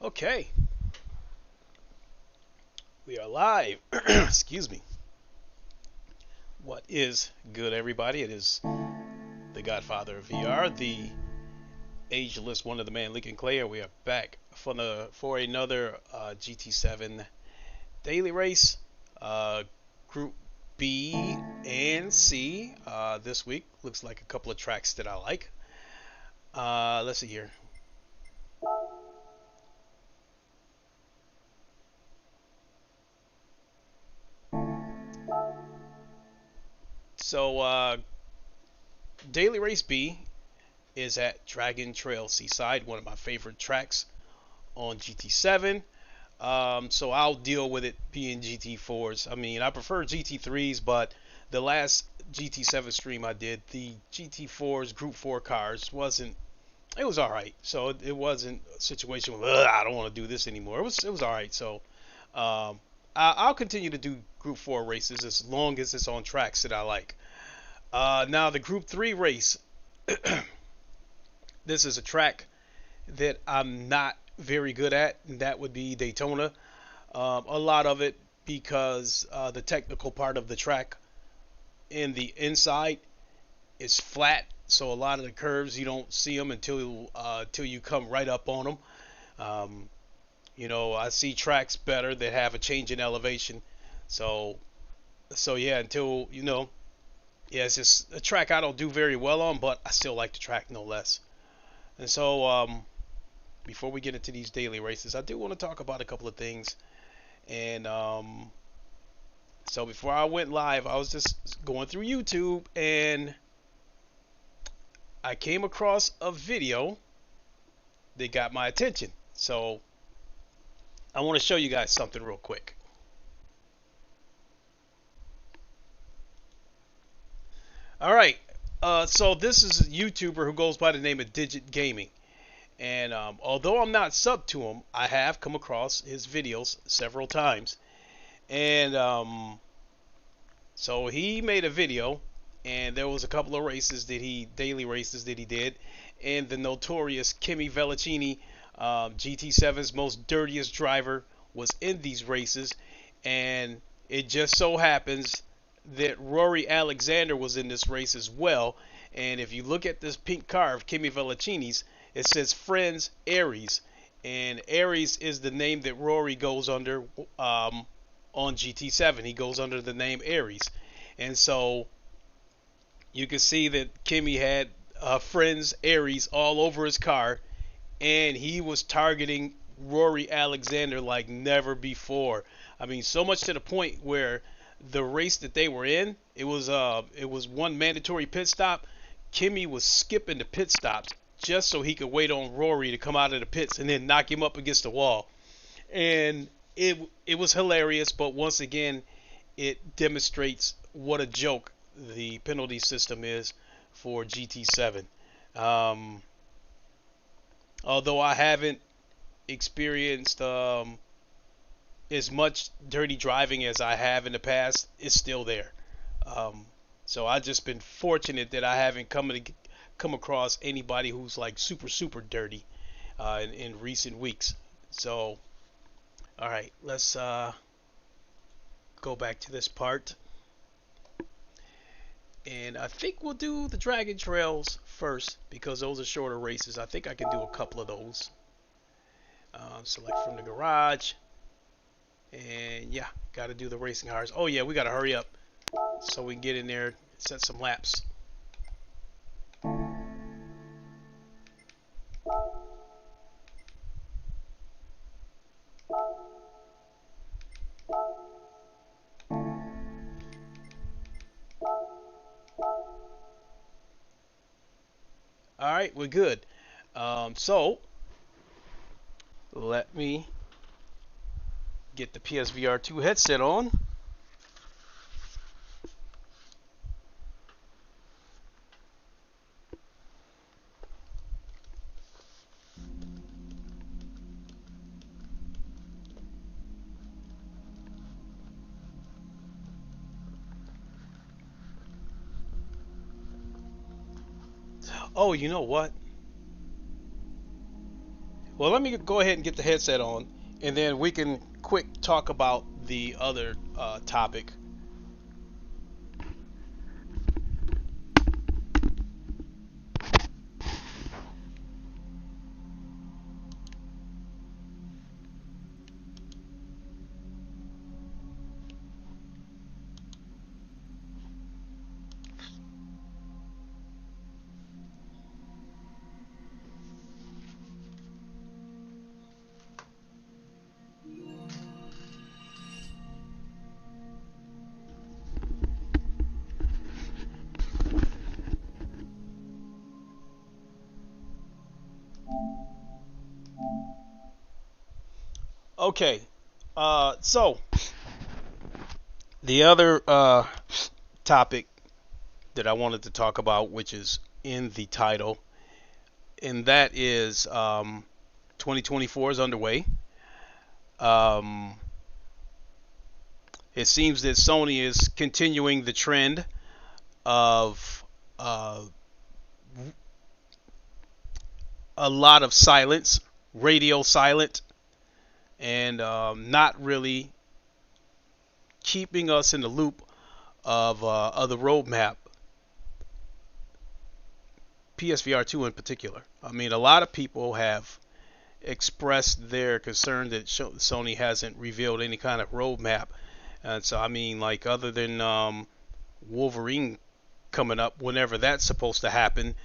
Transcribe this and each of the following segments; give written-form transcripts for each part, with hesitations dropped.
Okay, we are live. Excuse me. What is good, everybody? It is the Godfather of VR, the ageless one of the man Lincoln Clay. We are back for another GT7 daily race, Group B and C. This week looks like a couple of tracks that I like. Let's see here. So, Daily Race B is at Dragon Trail Seaside, one of my favorite tracks on GT7. So I'll deal with it being GT4s. I mean, I prefer GT3s, but the last GT7 stream I did, the GT4s, Group 4 cars, it was alright. So it wasn't a situation where I don't want to do this anymore. It was alright. So I'll continue to do Group 4 races as long as it's on tracks that I like. Now the Group 3 race, this is a track that I'm not very good at, and that would be Daytona. A lot of it because the technical part of the track in the inside is flat, so a lot of the curves you don't see them until you come right up on them. I see tracks better that have a change in elevation. So yeah, yeah, it's just a track I don't do very well on, but I still like the track no less. And so, before we get into these daily races, I do want to talk about a couple of things. And so before I went live, I was just going through YouTube, and I came across a video that got my attention. So I want to show you guys something real quick. All right, so this is a YouTuber who goes by the name of Digit Gaming, and although I'm not sub to him, I have come across his videos several times, and so he made a video, and there was a couple of daily races that he did, and the notorious Kimi Vellicini, GT7's most dirtiest driver, was in these races, and it just so happens that Rory Alexander was in this race as well. And if you look at this pink car of Kimi Vellicini's, it says Friends Aries, and Aries is the name that Rory goes under on GT7. He goes under the name Aries, and so you can see that Kimi had Friends Aries all over his car, and he was targeting Rory Alexander like never before. I mean, so much to the point where the race that they were in, it was one mandatory pit stop. Kimi was skipping the pit stops just so he could wait on Rory to come out of the pits and then knock him up against the wall. And it was hilarious, but once again, it demonstrates what a joke the penalty system is for GT7. Although I haven't experienced as much dirty driving as I have in the past, it's still there. So I've just been fortunate that I haven't come across anybody who's like super dirty in recent weeks. So, all right, let's go back to this part, and I think we'll do the Dragon Trails first because those are shorter races. I think I can do a couple of those. Select from the garage. And yeah, got to do the racing cars. Oh yeah, we got to hurry up so we can get in there and set some laps. All right, we're good. So let me get the PSVR 2 headset on. Oh, you know what? Well, let me go ahead and get the headset on, and then we can quick talk about the other topic. Okay, so the other topic that I wanted to talk about, which is in the title, and that is 2024 is underway. It seems that Sony is continuing the trend of a lot of silence, radio silent, and not really keeping us in the loop of the roadmap, PSVR 2 in particular. I mean, a lot of people have expressed their concern that Sony hasn't revealed any kind of roadmap. And so, I mean, like, other than Wolverine coming up, whenever that's supposed to happen,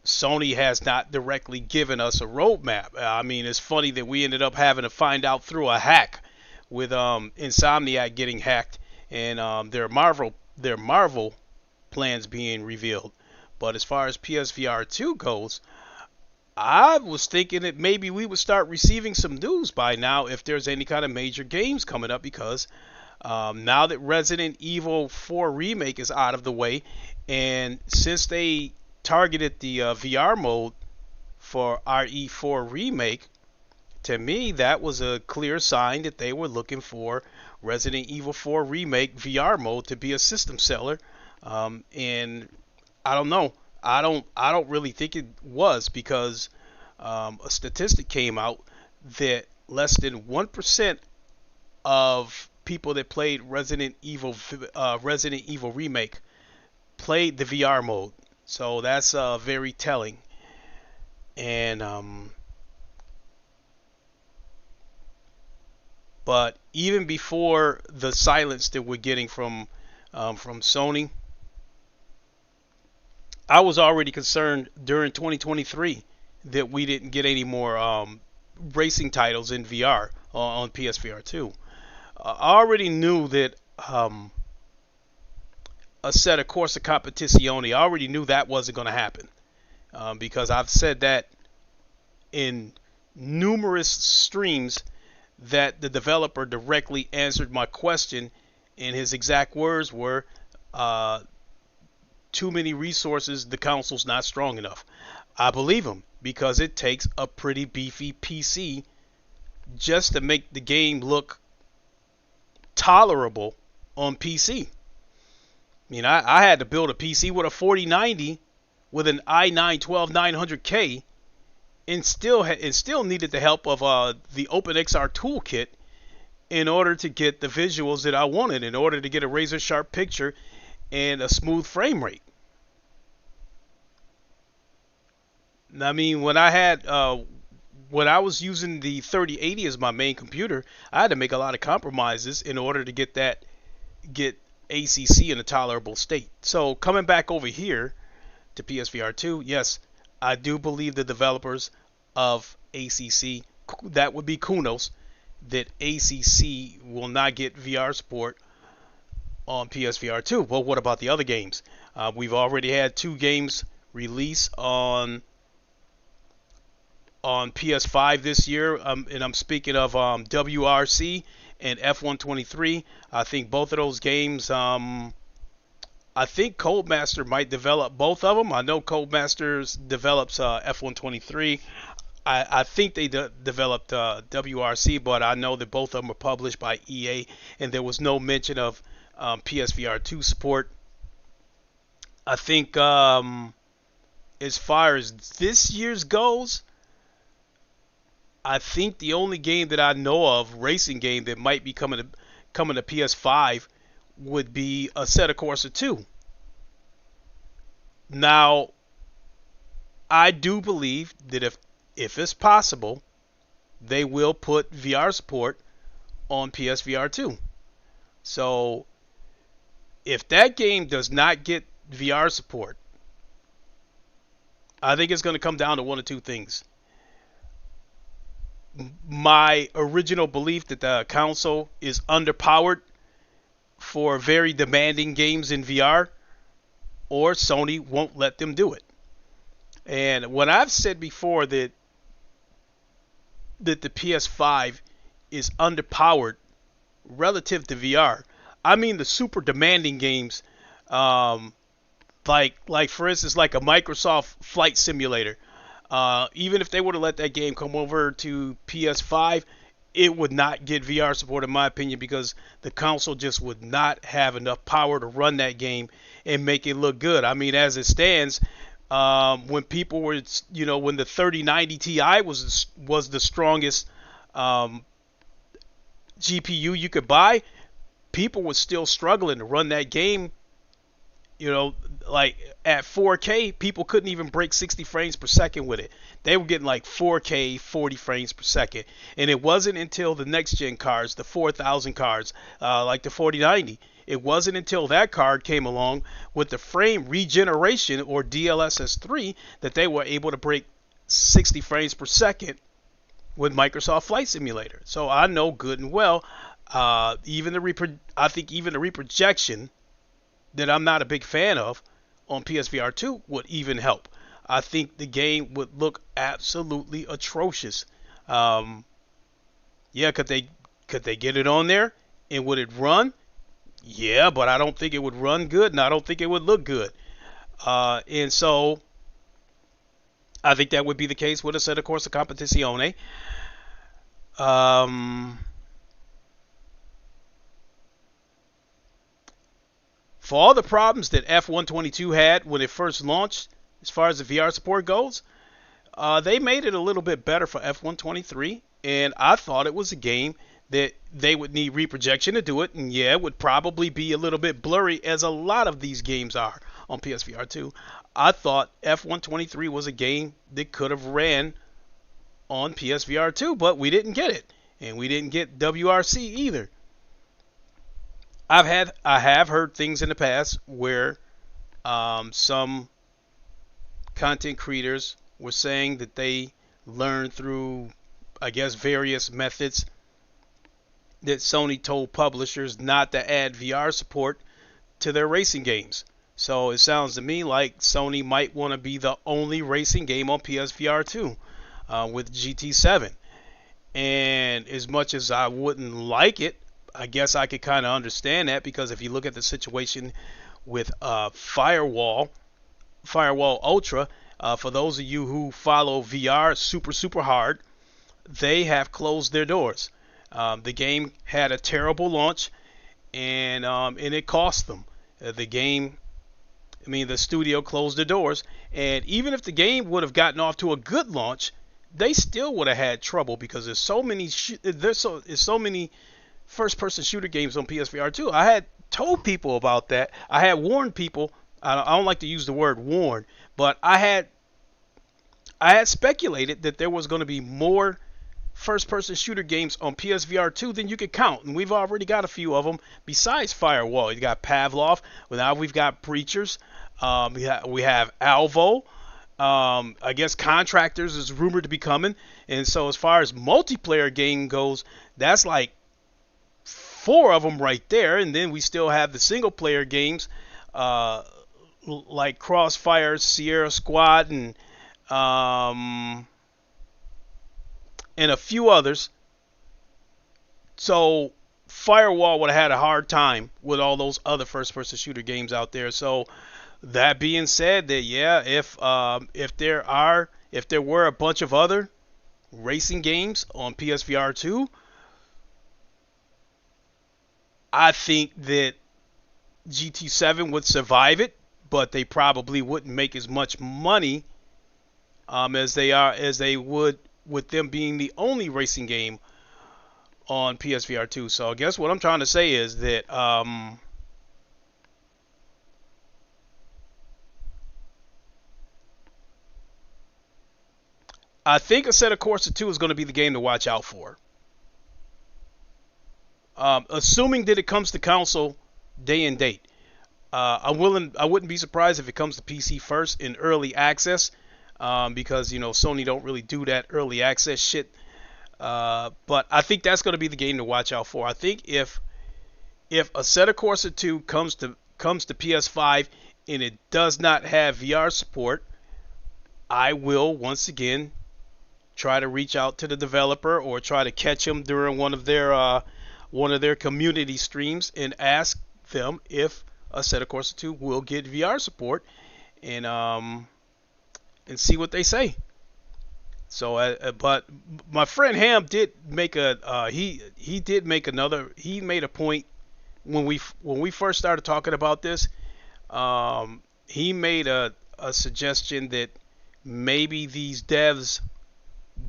Sony has not directly given us a roadmap. I mean, it's funny that we ended up having to find out through a hack with Insomniac getting hacked and their Marvel plans being revealed. But as far as PSVR 2 goes, I was thinking that maybe we would start receiving some news by now if there's any kind of major games coming up, because now that Resident Evil 4 Remake is out of the way, and since they targeted the VR mode for RE4 Remake, to me that was a clear sign that they were looking for Resident Evil 4 Remake VR mode to be a system seller. And I don't know. I don't really think it was, because a statistic came out that less than 1% of people that played Resident Evil Remake played the VR mode. So that's very telling. And but even before the silence that we're getting from Sony, I was already concerned during 2023 that we didn't get any more racing titles in VR on PSVR 2. I already knew that a set of Corsa Competizione, I already knew that wasn't going to happen, because I've said that in numerous streams, that the developer directly answered my question, and his exact words were, too many resources, the console's not strong enough. I believe him, because it takes a pretty beefy PC just to make the game look tolerable on PC. I mean, I had to build a PC with a 4090 with an i9-12900K, and still needed the help of the OpenXR toolkit in order to get the visuals that I wanted, in order to get a razor sharp picture and a smooth frame rate. I mean, when I was using the 3080 as my main computer, I had to make a lot of compromises in order to get ACC in a tolerable state. So coming back over here to PSVR 2, yes, I do believe the developers of ACC, that would be Kunos, that ACC will not get VR support on PSVR 2. Well, what about the other games? We've already had 2 games release on PS5 this year, and I'm speaking of WRC and F123. I think both of those games, I think Codemaster might develop both of them. I know Codemasters develops F123. I think they developed WRC, but I know that both of them are published by EA, and there was no mention of PSVR 2 support. I think as far as this year's goes, I think the only game that I know of, racing game, that might be coming to PS5 would be a Assetto Corsa 2. Now, I do believe that if it's possible, they will put VR support on PSVR 2. So, if that game does not get VR support, I think it's going to come down to one or two things. My original belief that the console is underpowered for very demanding games in VR, or Sony won't let them do it. And when I've said before that the PS5 is underpowered relative to VR, I mean the super demanding games, like for instance, like a Microsoft Flight Simulator. Even if they were to let that game come over to PS5, it would not get VR support in my opinion, because the console just would not have enough power to run that game and make it look good. I mean, as it stands, when people were, when the 3090 Ti was the strongest GPU you could buy, people were still struggling to run that game. Like at 4K, people couldn't even break 60 frames per second with it. They were getting like 4K, 40 frames per second. And it wasn't until the next gen cards, the 4000 cards, like the 4090, it wasn't until that card came along with the frame regeneration, or DLSS3, that they were able to break 60 frames per second with Microsoft Flight Simulator. So I know good and well, I think even the reprojection that I'm not a big fan of on PSVR 2 would even help. I think the game would look absolutely atrocious. Could they get it on there, and would it run? Yeah, but I don't think it would run good, and I don't think it would look good. And so I think that would be the case with Assetto Corsa Competizione. For all the problems that F122 had when it first launched, as far as the VR support goes, they made it a little bit better for F123, and I thought it was a game that they would need reprojection to do it, and yeah, it would probably be a little bit blurry, as a lot of these games are on PSVR 2. I thought F123 was a game that could have ran on PSVR 2, but we didn't get it, and we didn't get WRC either. I have heard things in the past where some content creators were saying that they learned through, I guess, various methods, that Sony told publishers not to add VR support to their racing games. So it sounds to me like Sony might want to be the only racing game on PSVR 2 with GT7. And as much as I wouldn't like it, I guess I could kind of understand that, because if you look at the situation with Firewall Ultra, for those of you who follow VR super hard, they have closed their doors. The game had a terrible launch, and it cost them. The studio closed their doors, and even if the game would have gotten off to a good launch, they still would have had trouble, because there's so many first-person shooter games on PSVR 2. I had told people about that. I had warned people. I don't like to use the word warn, but I had speculated that there was going to be more first-person shooter games on PSVR 2 than you could count, and we've already got a few of them besides Firewall. You got Pavlov. Well, now we've got Breachers. We have Alvo. I guess Contractors is rumored to be coming, and so as far as multiplayer game goes, that's like 4 of them right there. And then we still have the single player games like Crossfire, Sierra Squad, and a few others. So Firewall would have had a hard time with all those other first person shooter games out there. So that being said, that yeah, if there were a bunch of other racing games on PSVR 2, I think that GT7 would survive it, but they probably wouldn't make as much money as they would with them being the only racing game on PSVR 2. So I guess what I'm trying to say is that I think Assetto Corsa 2 is going to be the game to watch out for. Assuming that it comes to console day and date. I wouldn't be surprised if it comes to PC first in early access, because Sony don't really do that early access shit. But I think that's going to be the game to watch out for. I think if Assetto Corsa 2 comes to PS5 and it does not have VR support, I will once again try to reach out to the developer or try to catch them during one of their community streams and ask them if Assetto Corsa 2 will get VR support, and see what they say. So, but my friend Ham did make he made a point when we first started talking about this. He made a suggestion that maybe these devs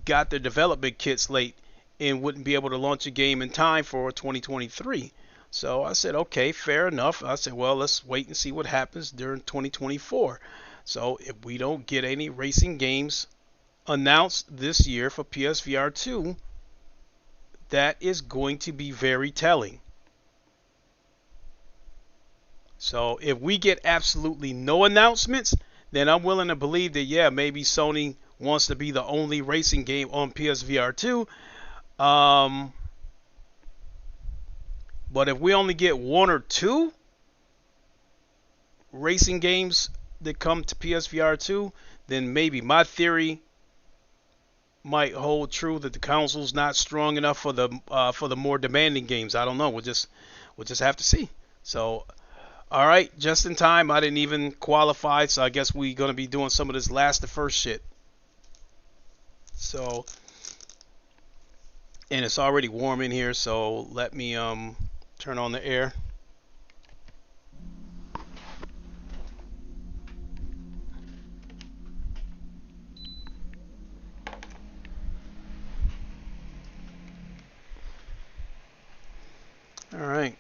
got their development kits late and wouldn't be able to launch a game in time for 2023. So I said, okay, fair enough. I said, well, let's wait and see what happens during 2024. So if we don't get any racing games announced this year for PSVR 2, that is going to be very telling. So if we get absolutely no announcements, then I'm willing to believe that, yeah, maybe Sony wants to be the only racing game on PSVR 2. But if we only get one or two racing games that come to PSVR 2, then maybe my theory might hold true that the console's not strong enough for the more demanding games. I don't know. We'll just have to see. So, all right, just in time. I didn't even qualify, so I guess we're gonna be doing some of this last to first shit. So, and it's already warm in here, so let me turn on the air. All right.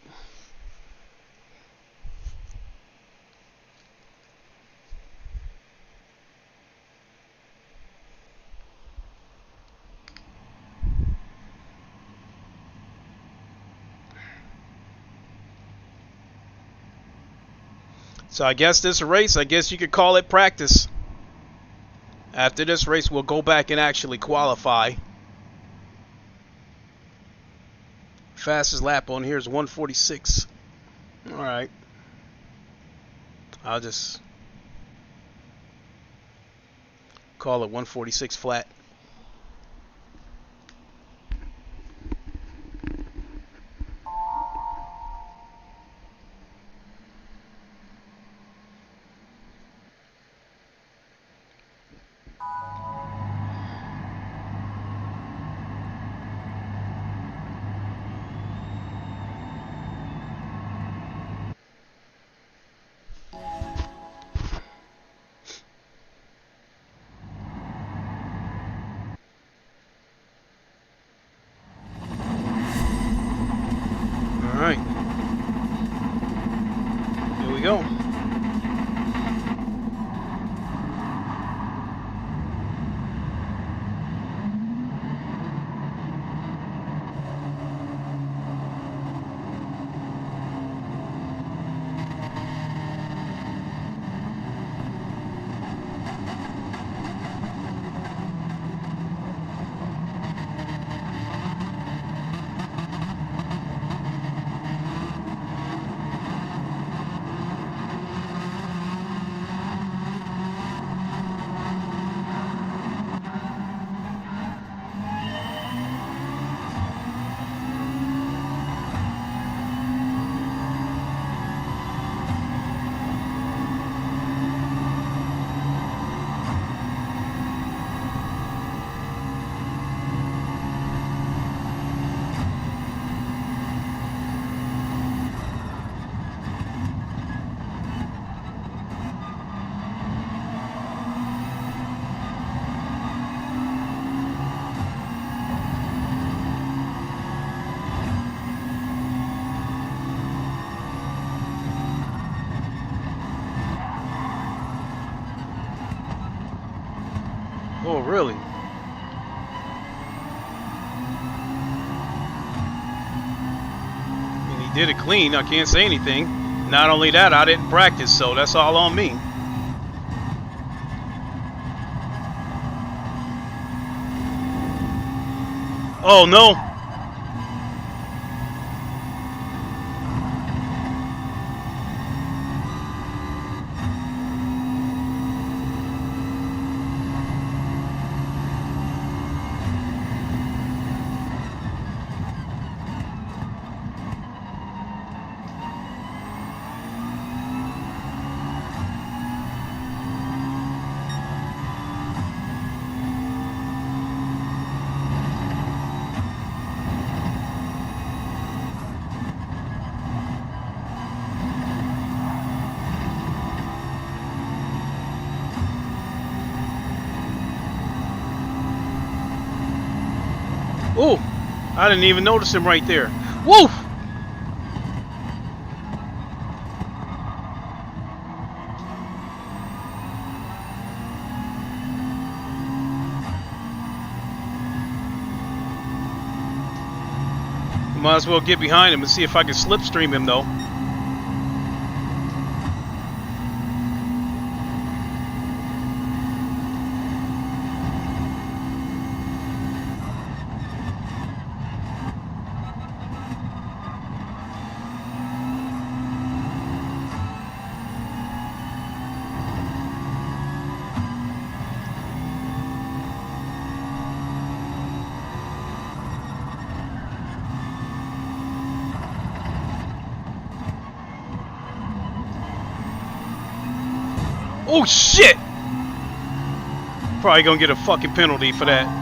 So I guess this race, I guess you could call it practice. After this race, we'll go back and actually qualify. Fastest lap on here is 146. All right. I'll just call it 146 flat. Alright. Here we go. Oh, really? And he did it clean. I can't say anything. Not only that, I didn't practice, so that's all on me. Oh, no. Oh, I didn't even notice him right there. Woo! Might as well get behind him and see if I can slipstream him, though. Oh shit! Probably gonna get a fucking penalty for that.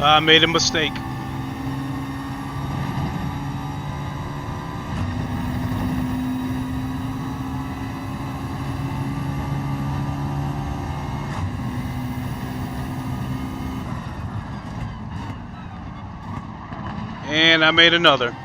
I made a mistake. And I made another.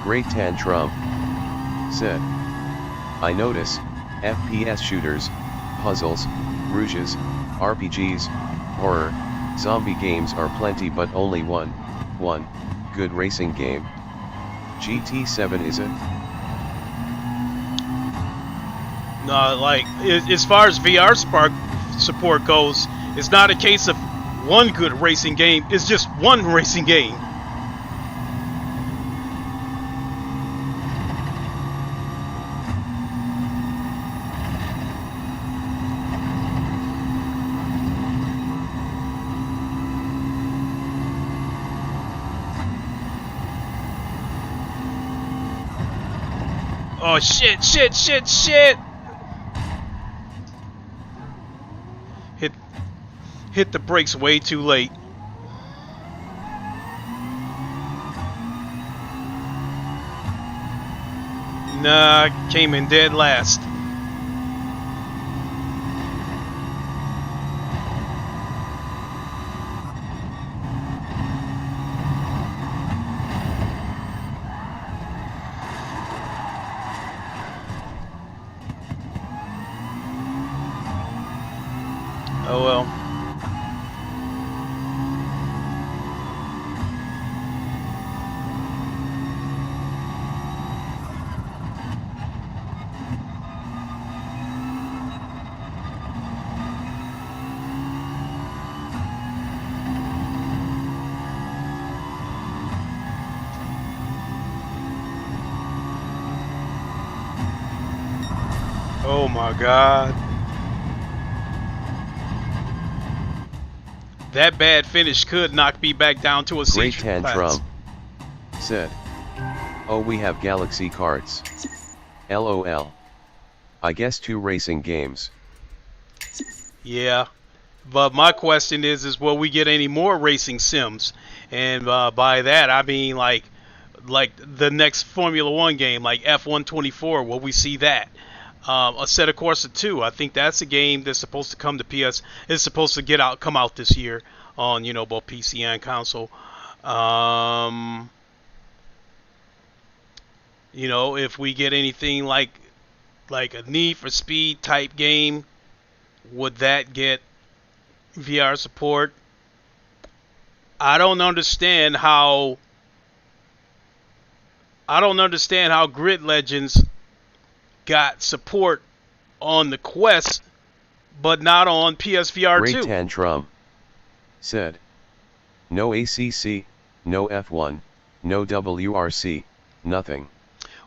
Great Tantrum said, I notice, FPS shooters, puzzles, rouges, RPGs, horror, zombie games are plenty but only one good racing game. GT7 is it? Like, as far as VR support goes, it's not a case of one good racing game, it's just one racing game. Oh shit, shit, shit, shit! Hit the brakes way too late. Nah, came in dead last. Oh well. Oh my God. That bad finish could knock me back down to a Great C Tantrum class. said, oh, we have Galaxy carts. LOL. I guess 2 racing games. Yeah, but my question is will we get any more racing sims? And by that I mean like the next Formula One game, like F124. Will we see that? A set of Corsa 2. I think that's a game that's supposed to come to PS. It's supposed to come out this year on both PC and console. If we get anything like a Need for Speed type game, would that get VR support? I don't understand how Grid Legends got support on the Quest, but not on PSVR 2. Great Tantrum said, no ACC, no F1, no WRC, nothing.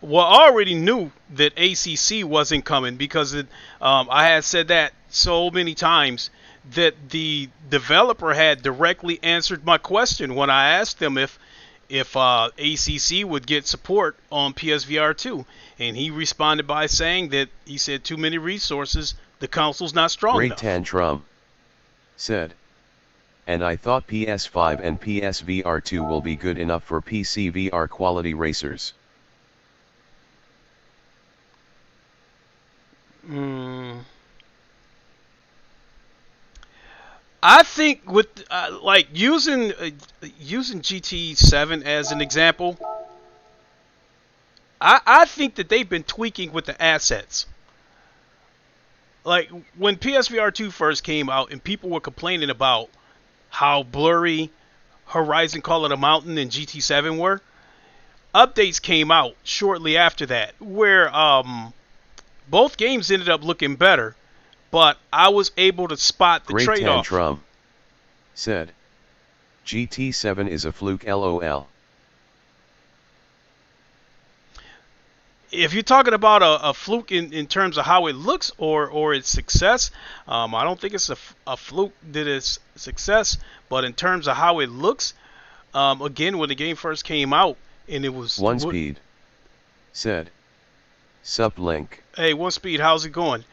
Well, I already knew that ACC wasn't coming because I had said that so many times that the developer had directly answered my question when I asked them if ACC would get support on PSVR 2, and he responded by saying that he said too many resources, the console's not strong enough. Great Tantrum said, and I thought PS5 and PSVR 2 will be good enough for PC VR quality racers. I think with like using GT7 as an example, I think that they've been tweaking with the assets. Like when PSVR 2 first came out and people were complaining about how blurry Horizon Call of the Mountain and GT7 were, updates came out shortly after that where both games ended up looking better. But I was able to spot the trade-off. Great Tantrum said, GT7 is a fluke LOL. If you're talking about a fluke in terms of how it looks or its success, I don't think it's a fluke that is success. But in terms of how it looks, again, when the game first came out, and it was... One Speed said, sup link. Hey, One Speed, how's it going?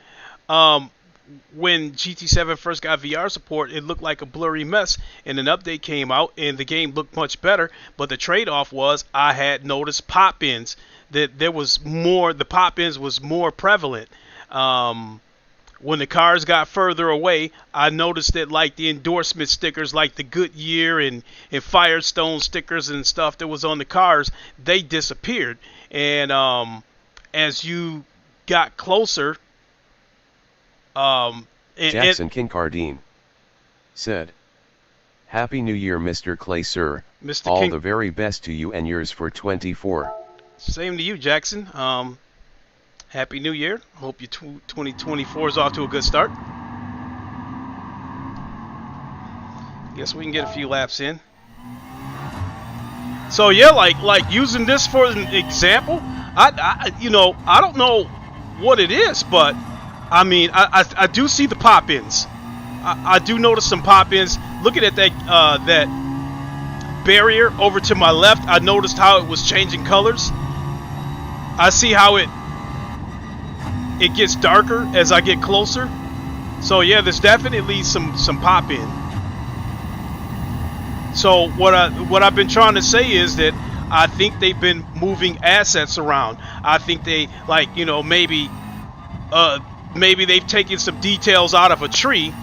When GT7 first got VR support, it looked like a blurry mess, and an update came out and the game looked much better, but the trade-off was I had noticed pop-ins, that there was more, the pop-ins was more prevalent when the cars got further away, I noticed that like the endorsement stickers, like the Goodyear and Firestone stickers and stuff that was on the cars, they disappeared. And as you got closer, Jackson Kincardine said, "Happy New Year, Mr. Clay, sir. All the very best to you and yours for 24. Same to you, Jackson. Happy New Year. Hope your 2024 is off to a good start. Guess we can get a few laps in. So yeah, like using this for an example, I don't know what it is, but I mean, I do see the pop-ins. I do notice some pop-ins. Looking at that barrier over to my left, I noticed how it was changing colors. I see how it gets darker as I get closer. So yeah, there's definitely some pop-in. So what I've been trying to say is that I think they've been moving assets around. I think they maybe they've taken some details out of a tree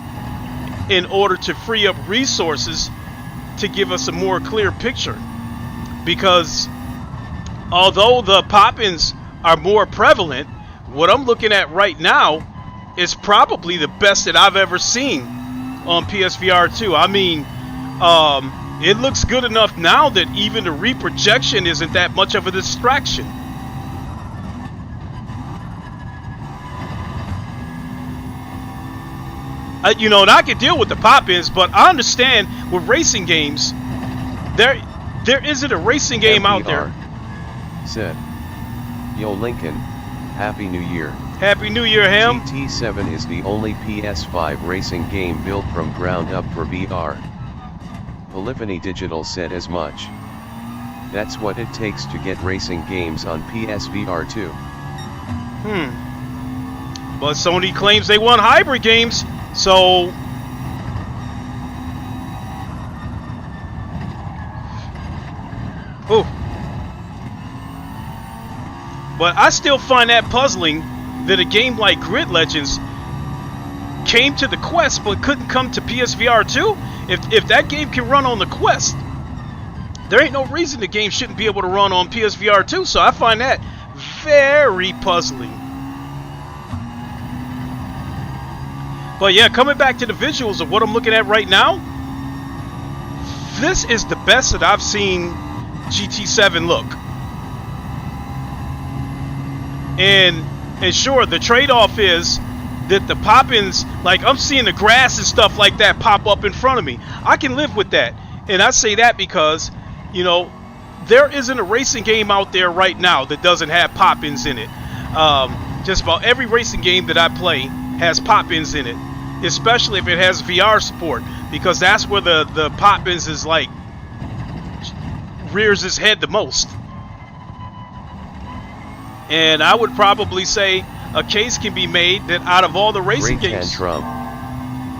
in order to free up resources to give us a more clear picture. Because although the pop-ins are more prevalent, what I'm looking at right now is probably the best that I've ever seen on PSVR 2. I mean, it looks good enough now that even the reprojection isn't that much of a distraction. And I can deal with the pop-ins, but I understand with racing games, there isn't a racing game out there. Said, "Yo Lincoln, Happy New Year." Happy New Year, Ham. GT7 is the only PS5 racing game built from ground up for VR. Polyphony Digital said as much. That's what it takes to get racing games on PSVR 2. But Sony claims they want hybrid games, so but I still find that puzzling that a game like Grid Legends came to the Quest but couldn't come to PSVR 2. If that game can run on the Quest, there ain't no reason the game shouldn't be able to run on PSVR 2. So I find that very puzzling. But yeah, coming back to the visuals of what I'm looking at right now, this is the best that I've seen GT7 look. And sure, the trade-off is that the pop-ins, like I'm seeing the grass and stuff like that pop up in front of me. I can live with that. And I say that because, there isn't a racing game out there right now that doesn't have pop-ins in it. Just about every racing game that I play has pop-ins in it, especially if it has VR support, because that's where the pop-ins is like rears its head the most. And I would probably say a case can be made that out of all the racing games. Trump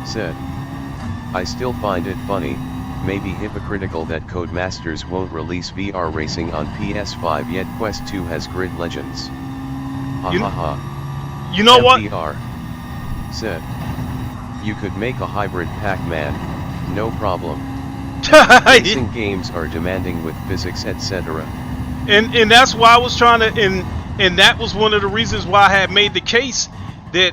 said, "I still find it funny, maybe hypocritical that Codemasters won't release VR racing on PS5 yet Quest 2 has Grid Legends. Ha ha ha." You know what? FDR said, "You could make a hybrid Pac-Man, no problem. Racing games are demanding with physics, etc." And that's why I was trying to, and that was one of the reasons why I had made the case that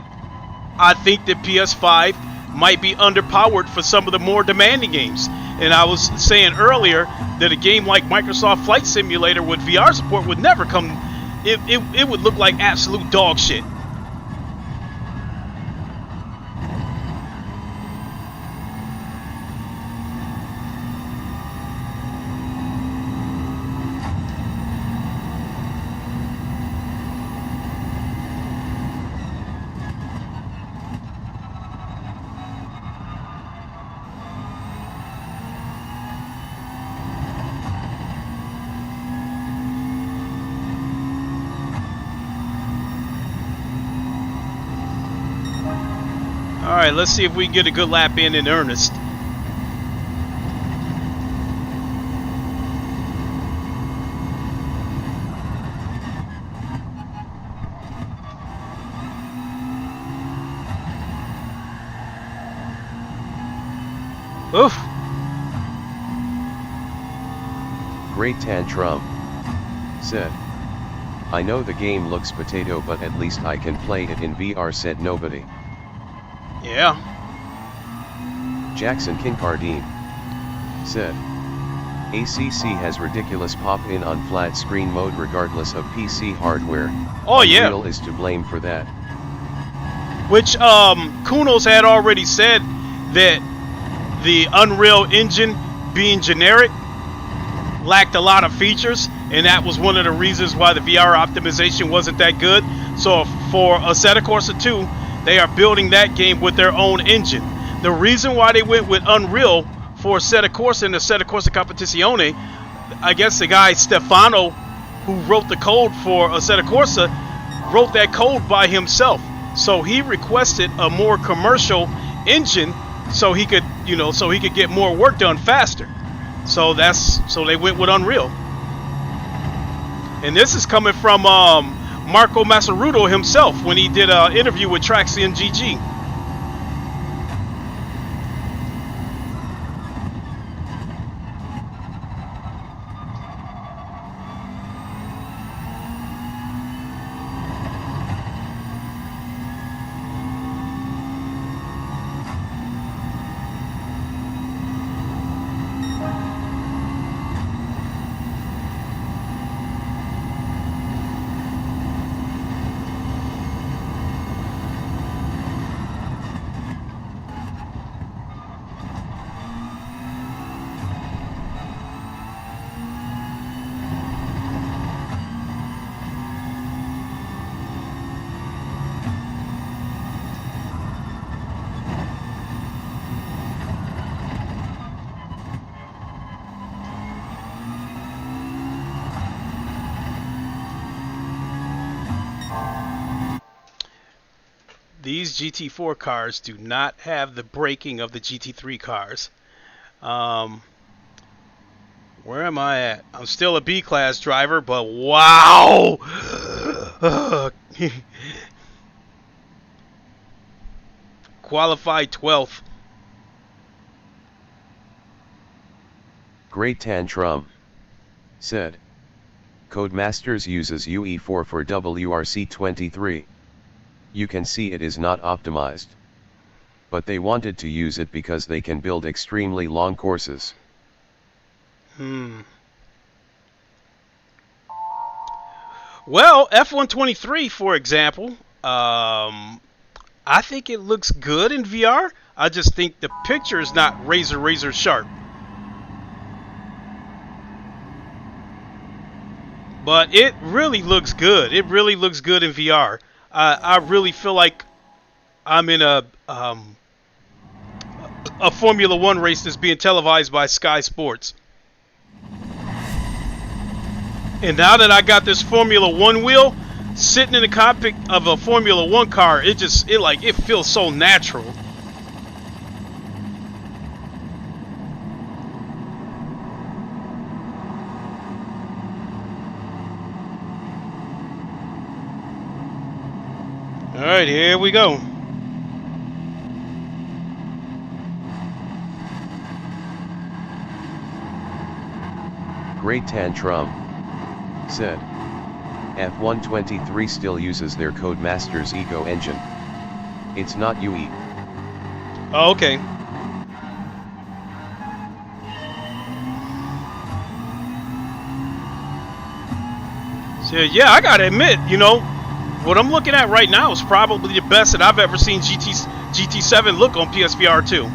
I think that PS5 might be underpowered for some of the more demanding games. And I was saying earlier that a game like Microsoft Flight Simulator with VR support would never come, it would look like absolute dog shit. Alright, let's see if we can get a good lap in earnest. Oof. Great Tantrum said, I know the game looks potato, but at least I can play it in VR, said nobody. Yeah. Jackson Kincardine said, ACC has ridiculous pop-in on flat screen mode regardless of PC hardware. Oh yeah. Unreal is to blame for that. Which Kunos had already said that the Unreal Engine being generic lacked a lot of features, and that was one of the reasons why the VR optimization wasn't that good. So for Assetto Corsa 2, they are building that game with their own engine. The reason why they went with Unreal for Assetto Corsa and Assetto Corsa Competizione, I guess the guy Stefano, who wrote the code for Assetto Corsa, wrote that code by himself. So he requested a more commercial engine so he could, so he could get more work done faster. So they went with Unreal. And this is coming from Marco Massaruto himself when he did an interview with Traxion GG. These GT4 cars do not have the braking of the GT3 cars. Where am I at? I'm still a B-class driver, but wow! Qualified 12th. Great Tantrum said, Codemasters uses UE4 for WRC23. You can see it is not optimized. But they wanted to use it because they can build extremely long courses. Well, F123, for example, I think it looks good in VR. I just think the picture is not razor sharp. But it really looks good. It really looks good in VR. I really feel like I'm in a Formula One race that's being televised by Sky Sports. And now that I got this Formula One wheel sitting in the cockpit of a Formula One car, it feels so natural. All right, here we go. Great Tantrum said, F123 still uses their Codemasters Ego engine. It's not UE. Oh, okay. So yeah, I gotta admit, what I'm looking at right now is probably the best that I've ever seen GT7 look on PSVR 2.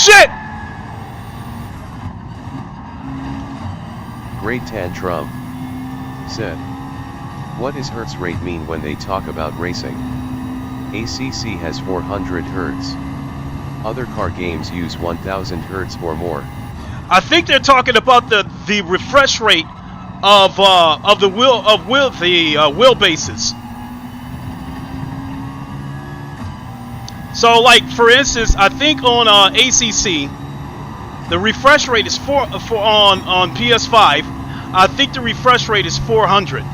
shit! Great Tantrum said, what does hertz rate mean when they talk about racing? ACC has 400 hertz. Other car games use 1000 hertz or more. I think they're talking about the refresh rate of the wheelbases. So, like for instance, I think on ACC, the refresh rate is on PS5. I think the refresh rate is 400,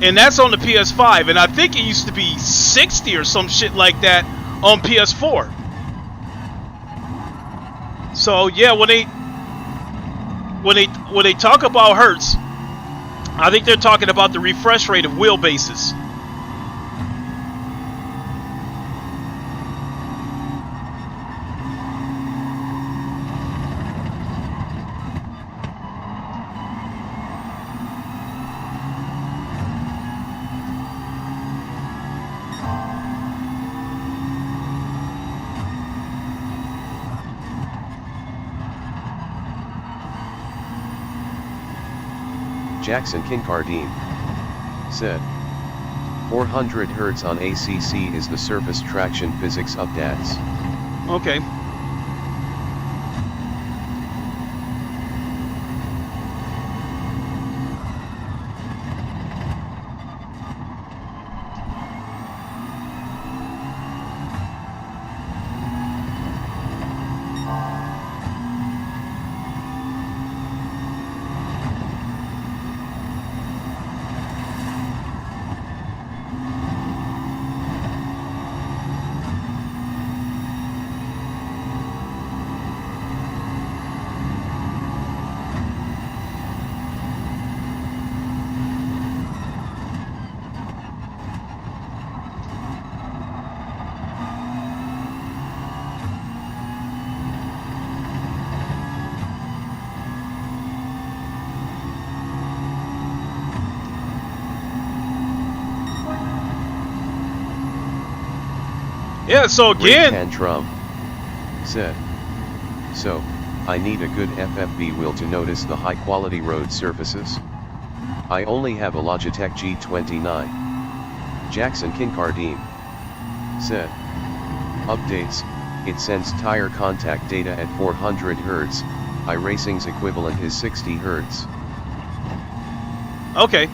and that's on the PS5. And I think it used to be 60 or some shit like that on PS4. So yeah, when they talk about hertz, I think they're talking about the refresh rate of wheelbases. Jackson Kincardine said, 400 Hz on ACC is the surface traction physics of DATS. Okay. Yeah, so again, Tantrum said, so, I need a good FFB wheel to notice the high quality road surfaces. I only have a Logitech G29. Jackson Kincardine said, updates, it sends tire contact data at 400 Hz, iRacing's equivalent is 60 Hz. okay.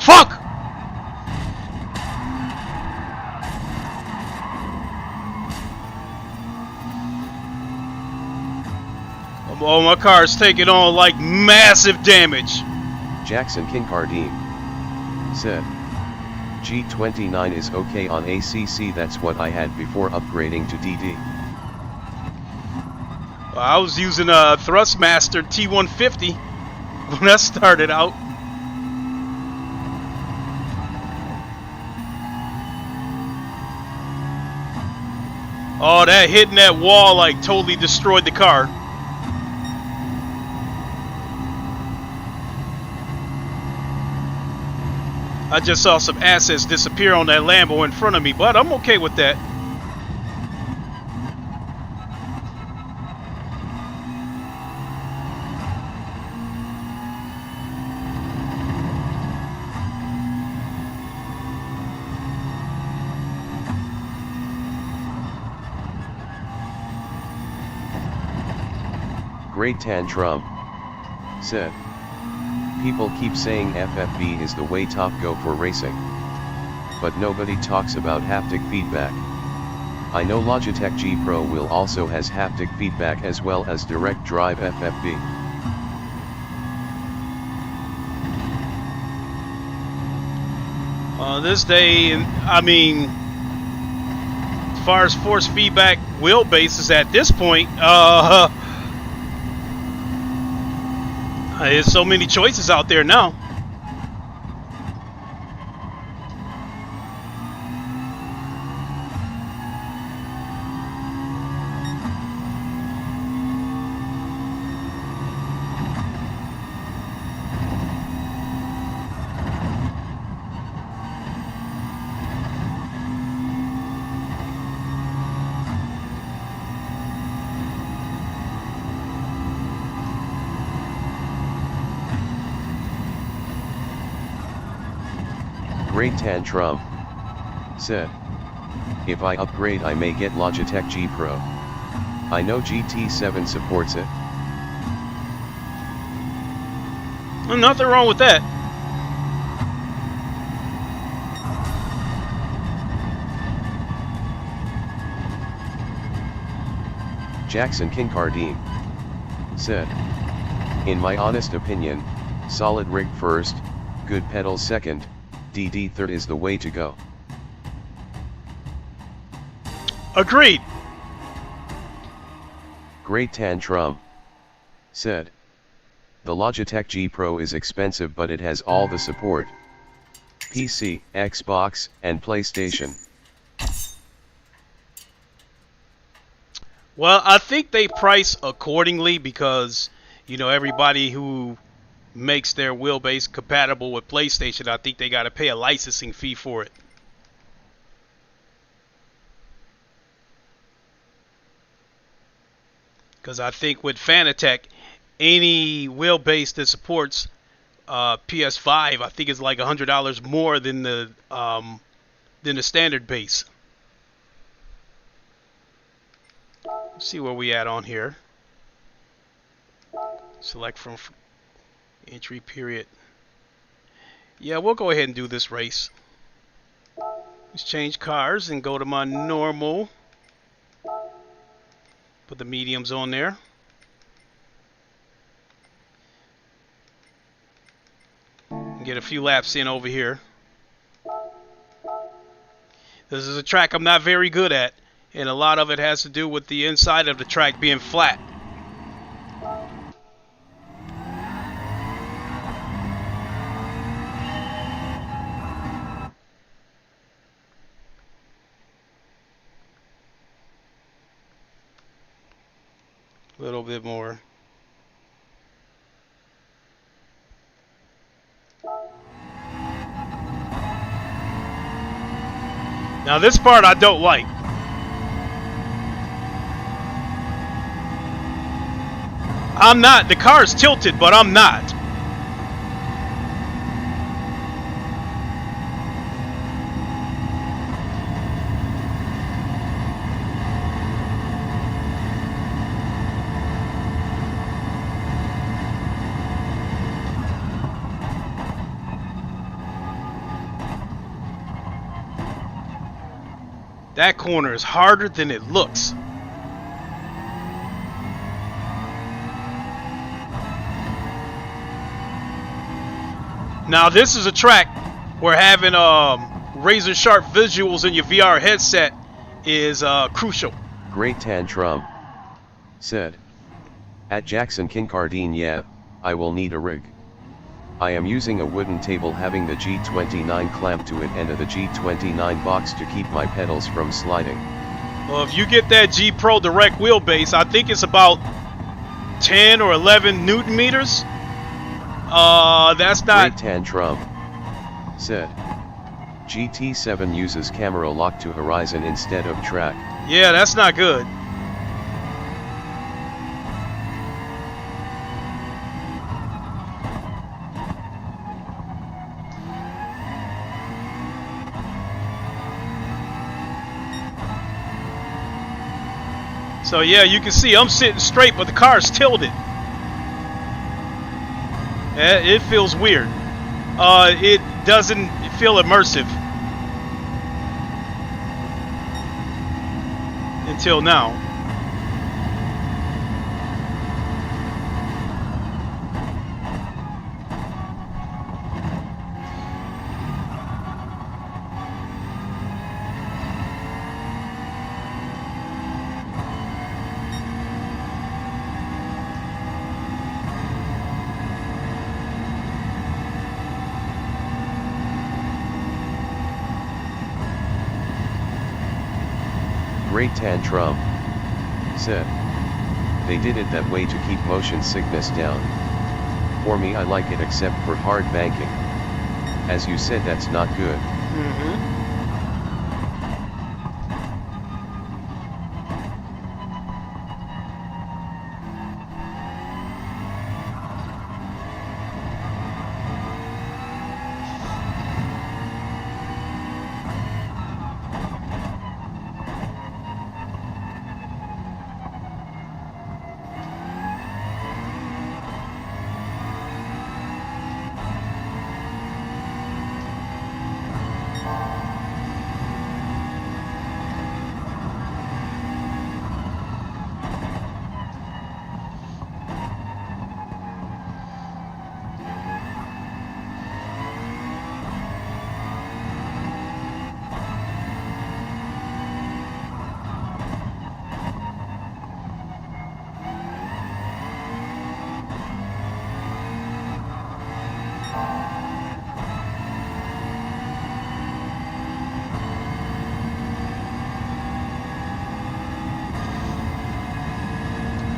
Fuck! Oh, my car's taking on like massive damage. Jackson Kincardine said, G29 is okay on ACC, that's what I had before upgrading to DD. I was using a Thrustmaster T150 when that started out. Oh, that hitting that wall like totally destroyed the car. I just saw some assets disappear on that Lambo in front of me, but I'm okay with that. Great Tantrum said, People keep saying FFV is the way top go for racing. But nobody talks about haptic feedback. I know Logitech G Pro will also has haptic feedback as well as direct drive FFV. This day, I mean, as far as force feedback wheelbase is at this point, there's so many choices out there now. Great Tantrum said, if I upgrade I may get Logitech G Pro. I know GT7 supports it. Well, nothing wrong with that. Jackson Kincardine said, in my honest opinion, solid rig first, good pedals second, DD third is the way to go. Agreed. Great Tantrum said, the Logitech G Pro is expensive but it has all the support. PC, Xbox, and PlayStation. Well, I think they price accordingly because, you know, everybody who makes their wheelbase compatible with PlayStation, I think they got to pay a licensing fee for it. Because I think with Fanatec, any wheelbase that supports PS5, I think it's like $100 more than the standard base. Let's see where we at on here. Select from entry period. Yeah, we'll go ahead and do this race. Let's change cars and go to my normal. Put the mediums on there. Get a few laps in over here. This is a track I'm not very good at, and a lot of it has to do with the inside of the track being flat. A little bit more. Now this part I don't like. I'm not. The car is tilted, but I'm not. That corner is harder than it looks. Now this is a track where having razor sharp visuals in your VR headset is crucial. Great Tantrum said, at Jackson Kincardine, yeah, I will need a rig. I am using a wooden table having the G29 clamp to it and the G29 box to keep my pedals from sliding. Well, if you get that G Pro direct wheelbase, I think it's about 10 or 11 Newton meters. That's not... Great Tantrum said, GT7 uses camera lock to horizon instead of track. Yeah, that's not good. So yeah, you can see I'm sitting straight, but the car's tilted. It feels weird. It doesn't feel immersive until now. Great Tantrum said, they did it that way to keep motion sickness down. For me, I like it except for hard banking. As you said, that's not good.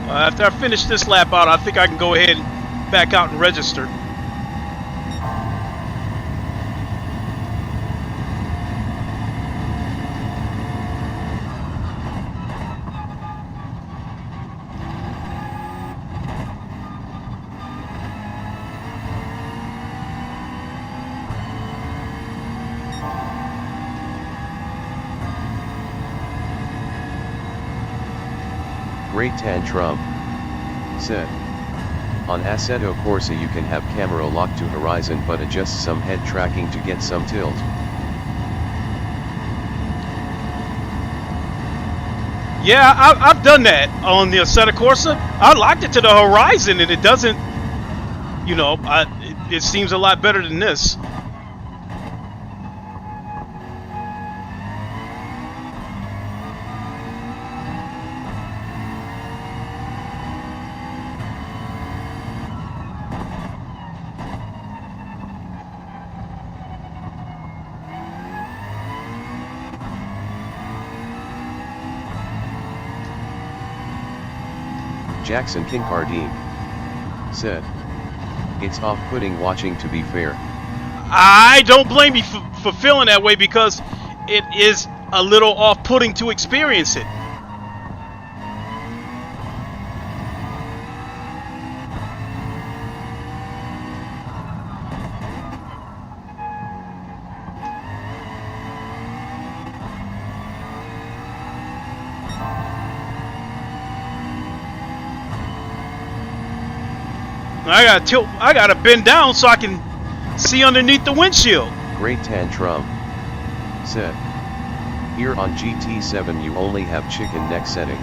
After I finish this lap out, I think I can go ahead and back out and register. Great Tantrum said, on Assetto Corsa you can have camera lock to horizon but adjust some head tracking to get some tilt. Yeah, I've done that on the Assetto Corsa. I locked it to the horizon and it doesn't, you know, it seems a lot better than this. Jackson Kincardine said, it's off-putting watching, to be fair. I don't blame you for feeling that way because it is a little off-putting to experience it. I gotta bend down so I can see underneath the windshield. Great Tantrum said, here on GT7 you only have chicken neck setting.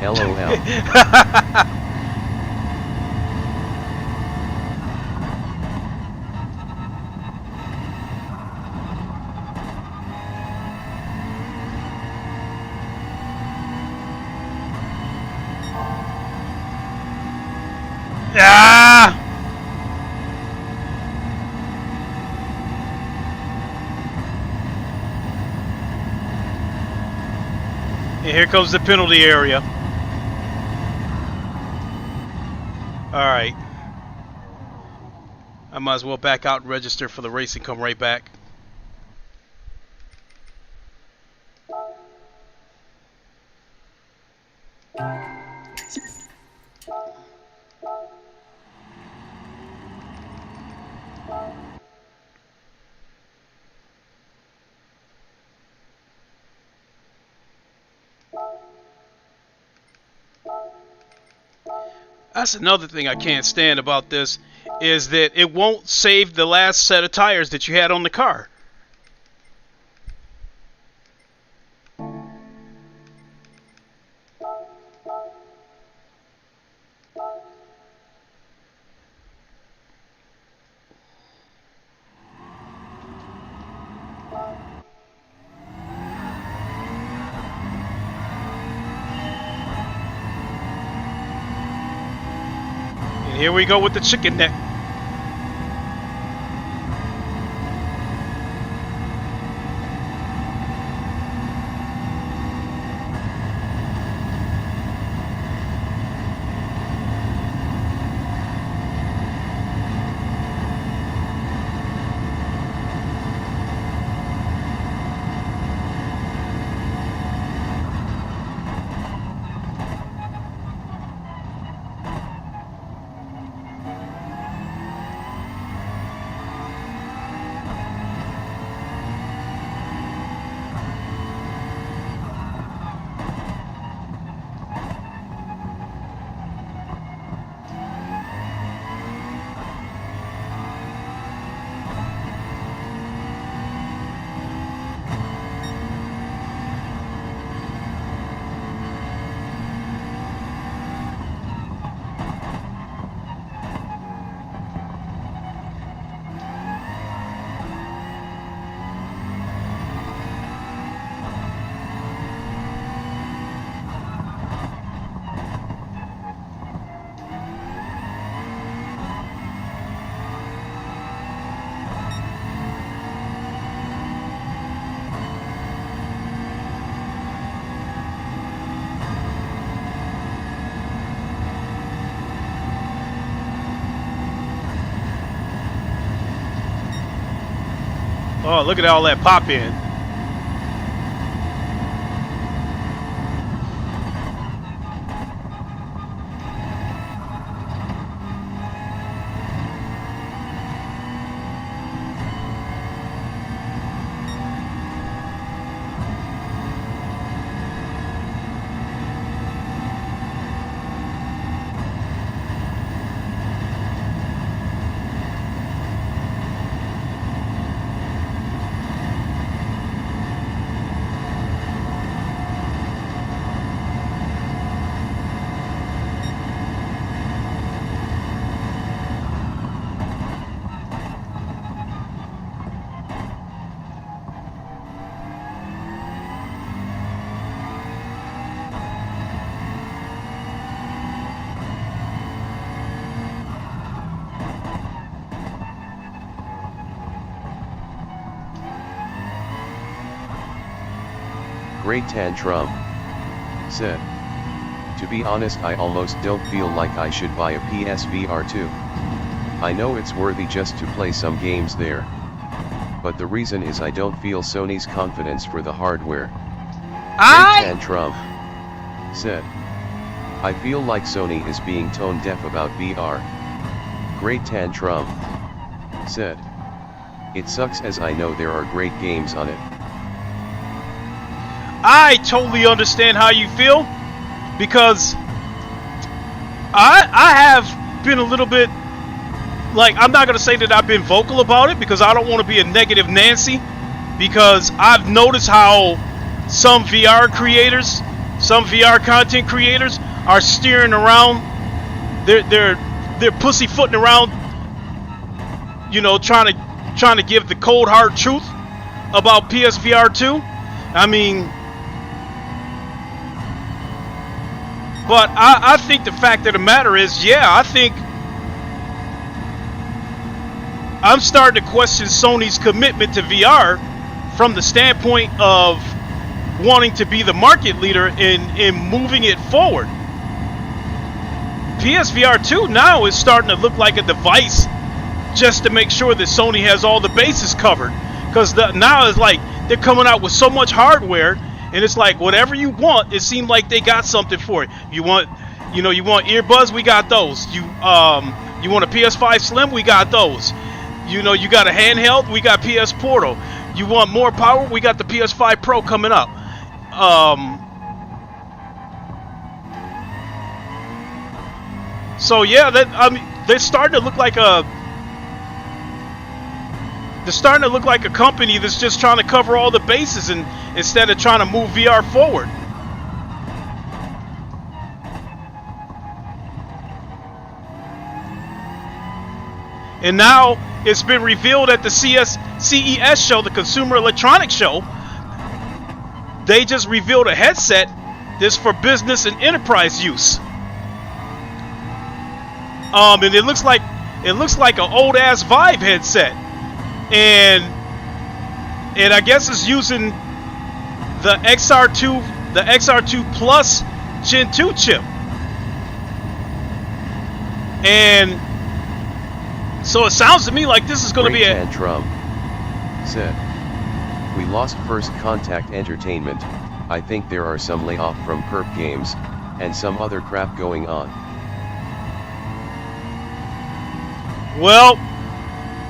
LOL. Ah! And here comes the penalty area. Alright. I might as well back out and register for the race and come right back. That's another thing I can't stand about this. is that it won't save the last set of tires that you had on the car. And here we go with the chicken neck. Oh, look at all that pop in. Great Tantrum said, "To be honest, I almost don't feel like I should buy a PSVR 2. I know it's worthy just to play some games there. But the reason is I don't feel Sony's confidence for the hardware." Great Tantrum said, "I feel like Sony is being tone deaf about VR." Great Tantrum said, "It sucks as I know there are great games on it." I totally understand how you feel, because I have been a little bit, like, I'm not going to say that I've been vocal about it, because I don't want to be a negative Nancy, because I've noticed how some VR creators, some VR content creators are steering around, they're pussyfooting around, you know, trying to give the cold hard truth about PSVR 2. I mean, but I think the fact of the matter is, yeah, I think I'm starting to question Sony's commitment to VR from the standpoint of wanting to be the market leader in moving it forward. PSVR 2 now is starting to look like a device just to make sure that Sony has all the bases covered, because now it's like they're coming out with so much hardware. And it's like, whatever you want, it seemed like they got something for it. You want earbuds, we got those. You want a PS5 Slim, we got those. You know, you got a handheld, we got PS Portal. You want more power, we got the PS5 Pro coming up. So yeah, I mean, they're starting to look like a company that's just trying to cover all the bases and instead of trying to move VR forward. And now it's been revealed at the CES show, the Consumer Electronics Show. They just revealed a headset that's for business and enterprise use. And it looks like an old ass Vive headset, and I guess it's using the XR2 Plus Gen 2 chip, and so it sounds to me like this is going to be a... Trump said, "We lost First Contact Entertainment. I think there are some layoff from Perp Games, and some other crap going on." Well,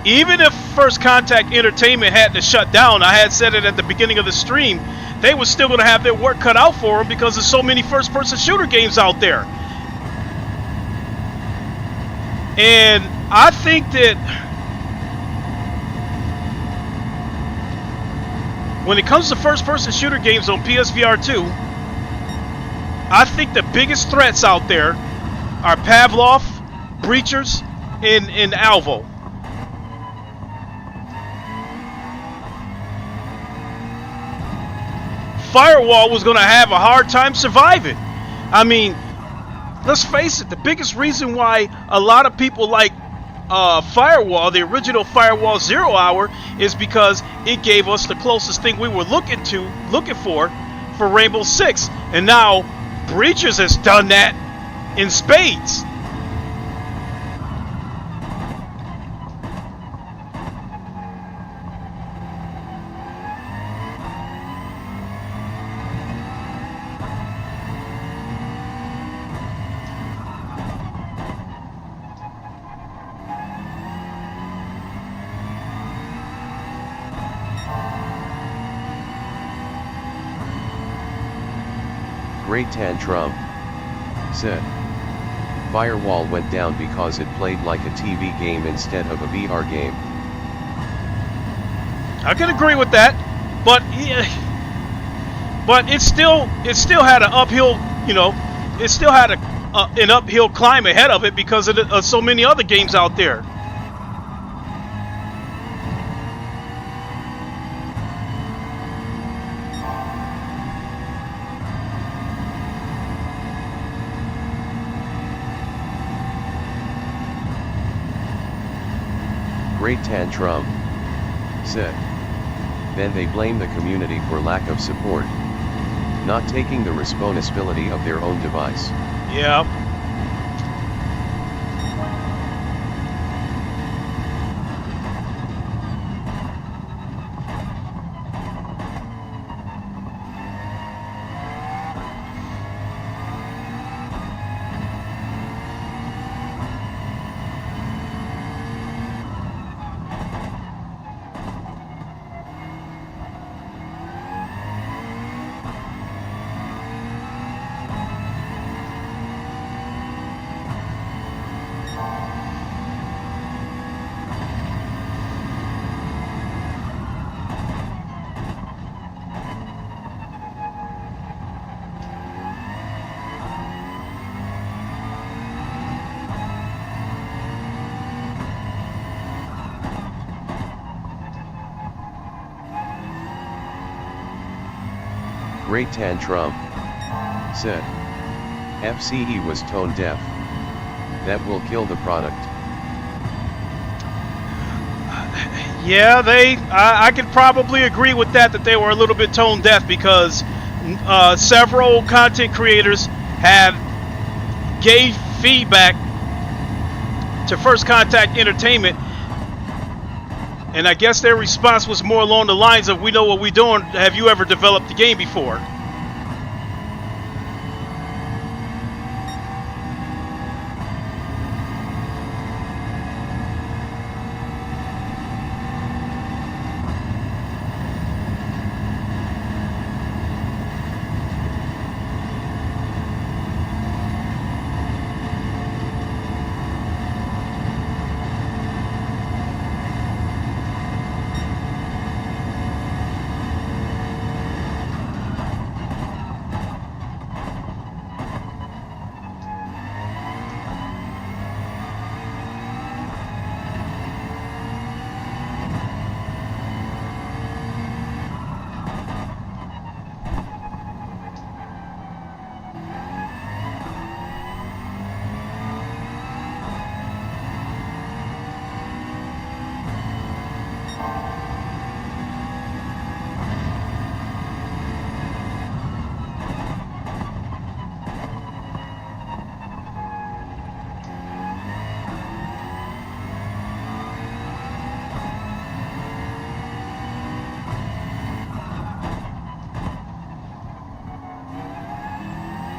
even if First Contact Entertainment had to shut down, I had said it at the beginning of the stream, they were still going to have their work cut out for them because there's so many first-person shooter games out there. And I think that when it comes to first-person shooter games on PSVR 2, I think the biggest threats out there are Pavlov, Breachers, and Alvo. Firewall was going to have a hard time surviving. I mean, let's face it, the biggest reason why a lot of people like Firewall, the original Firewall 0 Hour, is because it gave us the closest thing we were looking for Rainbow Six, and now Breachers has done that in spades. Great Tantrum said, "Firewall went down because it played like a TV game instead of a VR game." I can agree with that, but yeah, but it still had an uphill, it still had an uphill climb ahead of it because of so many other games out there. Great Tantrum said, "Then they blame the community for lack of support, not taking the responsibility of their own device." Yeah. Great Tantrum said, "FCE was tone deaf. That will kill the product." Yeah, I could probably agree with that they were a little bit tone deaf because several content creators have gave feedback to First Contact Entertainment, and I guess their response was more along the lines of, "We know what we're doing. Have you ever developed the game before?"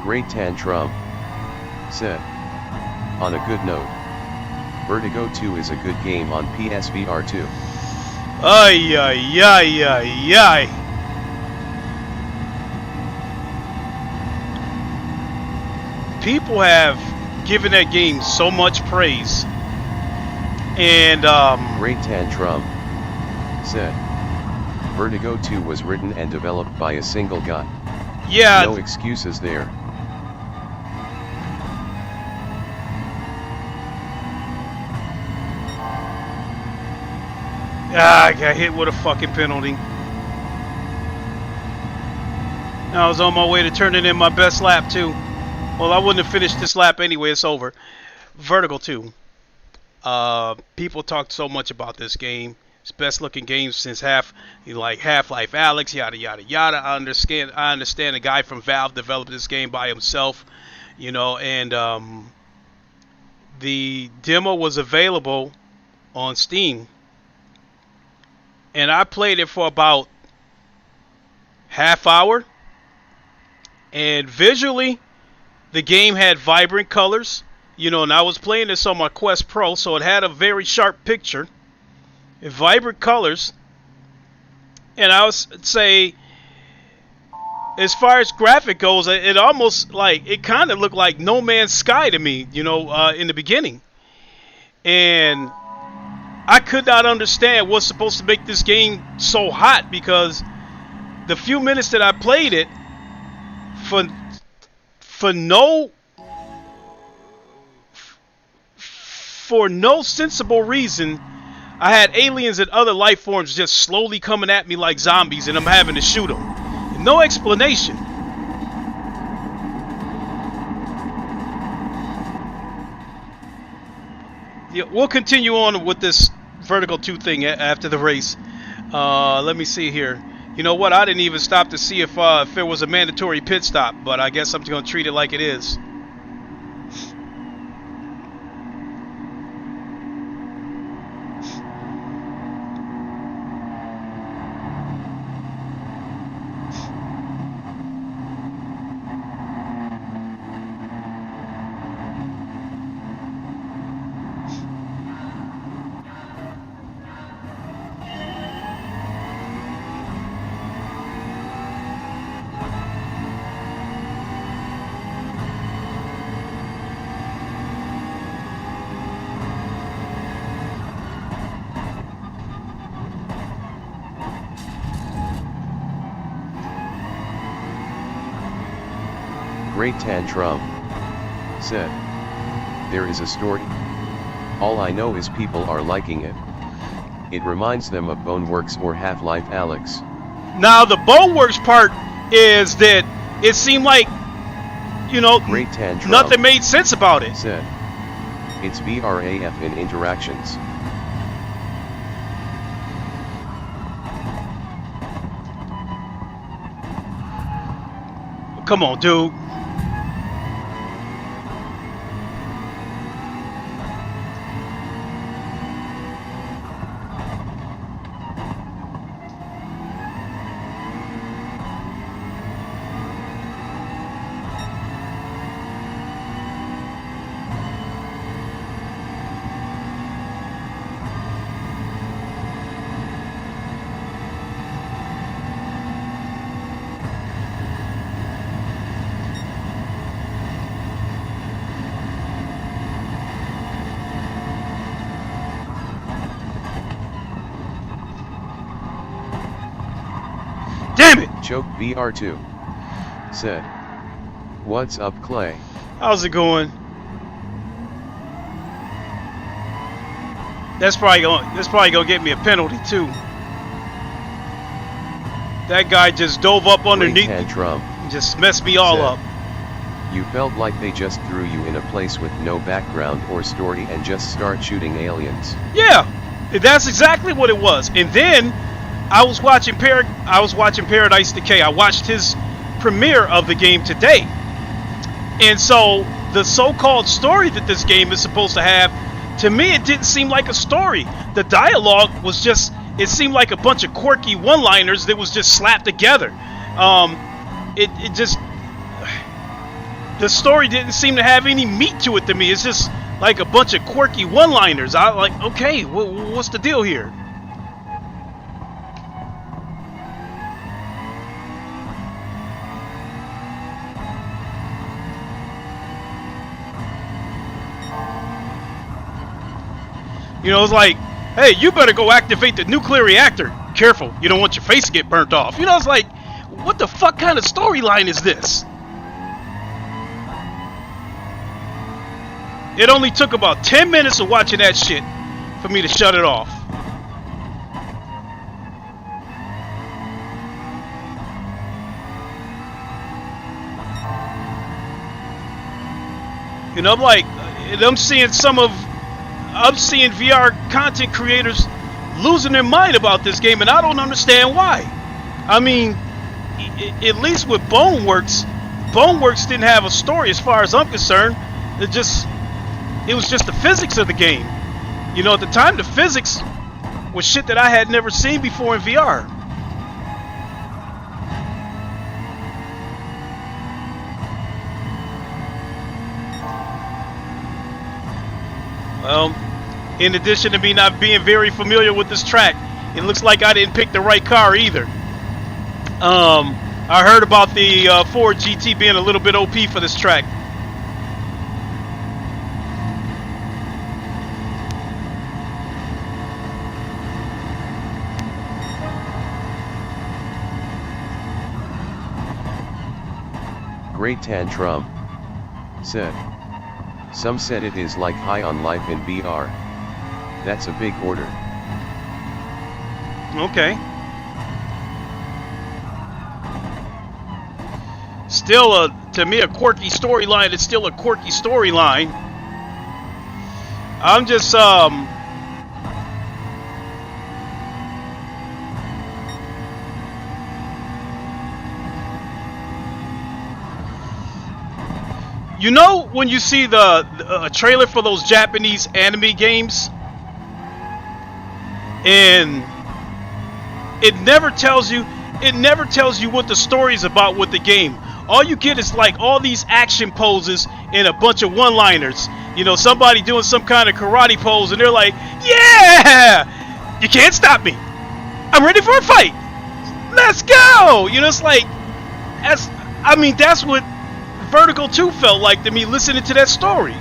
Great Tantrum said. On a good note, Vertigo 2 is a good game on PSVR 2. Ay, ay, ay, ay, ay. People have given that game so much praise. And, Great Tantrum said. Vertigo 2 was written and developed by a single guy. yeah. No excuses there. I got hit with a fucking penalty. I was on my way to turning in my best lap too. Well, I wouldn't have finished this lap anyway. It's over. Vertigo 2. People talked so much about this game. It's best looking game since Half-Life Alyx, yada yada yada. I understand the guy from Valve developed this game by himself, you know, and the demo was available on Steam. And I played it for about half hour. And visually, the game had vibrant colors. You know, and I was playing this on my Quest Pro, so it had a very sharp picture. And vibrant colors. And I would say, as far as graphic goes, it almost like, it kind of looked like No Man's Sky to me, you know, in the beginning. And I could not understand what's supposed to make this game so hot, because the few minutes that I played it, for no sensible reason, I had aliens and other life forms just slowly coming at me like zombies, and I'm having to shoot them. No explanation. Yeah, we'll continue on with this Vertigo 2 thing after the race. Let me see here. You know what? I didn't even stop to see if there was a mandatory pit stop, but I guess I'm going to treat it like it is. Great Tantrum said. There is a story. All I know is people are liking it. It reminds them of Boneworks or Half-Life Alyx. Now the Boneworks part is that it seemed like, you know, Great Tantrum nothing made sense about it. Said. It's VRAF in interactions. Come on, dude. Damn it! Choke VR2 said. What's up, Clay? How's it going? That's probably gonna get me a penalty too. That guy just dove up underneath me, just messed me all up. You felt like they just threw you in a place with no background or story and just start shooting aliens. Yeah, that's exactly what it was. And then I was watching Paradise Decay. I watched his premiere of the game today. And so the so-called story that this game is supposed to have, to me it didn't seem like a story. The dialogue was just, it seemed like a bunch of quirky one-liners that was just slapped together. It just, the story didn't seem to have any meat to it to me. It's just like a bunch of quirky one-liners. I like, okay, what's the deal here? You know, it's like, hey, you better go activate the nuclear reactor. Careful, you don't want your face to get burnt off. You know, it's like, what the fuck kind of storyline is this? It only took about 10 minutes of watching that shit for me to shut it off. You know, I'm like, I'm seeing VR content creators losing their mind about this game, and I don't understand why. I mean, at least with Boneworks didn't have a story as far as I'm concerned. It was just the physics of the game. You know, at the time, the physics was shit that I had never seen before in VR. Well, in addition to me not being very familiar with this track, it looks like I didn't pick the right car either. I heard about the Ford GT being a little bit OP for this track. Great Tantrum said. Some said it is like High on Life in VR. That's a big order. Okay. Still, to me, a quirky storyline. It's still a quirky storyline. I'm just, you know, when you see the trailer for those Japanese anime games, and it never tells you what the story is about with the game. All you get is like all these action poses and a bunch of one-liners. You know, somebody doing some kind of karate pose, and they're like, "Yeah, you can't stop me. I'm ready for a fight. Let's go." You know, it's like, that's what Vertical 2 felt like to me listening to that story.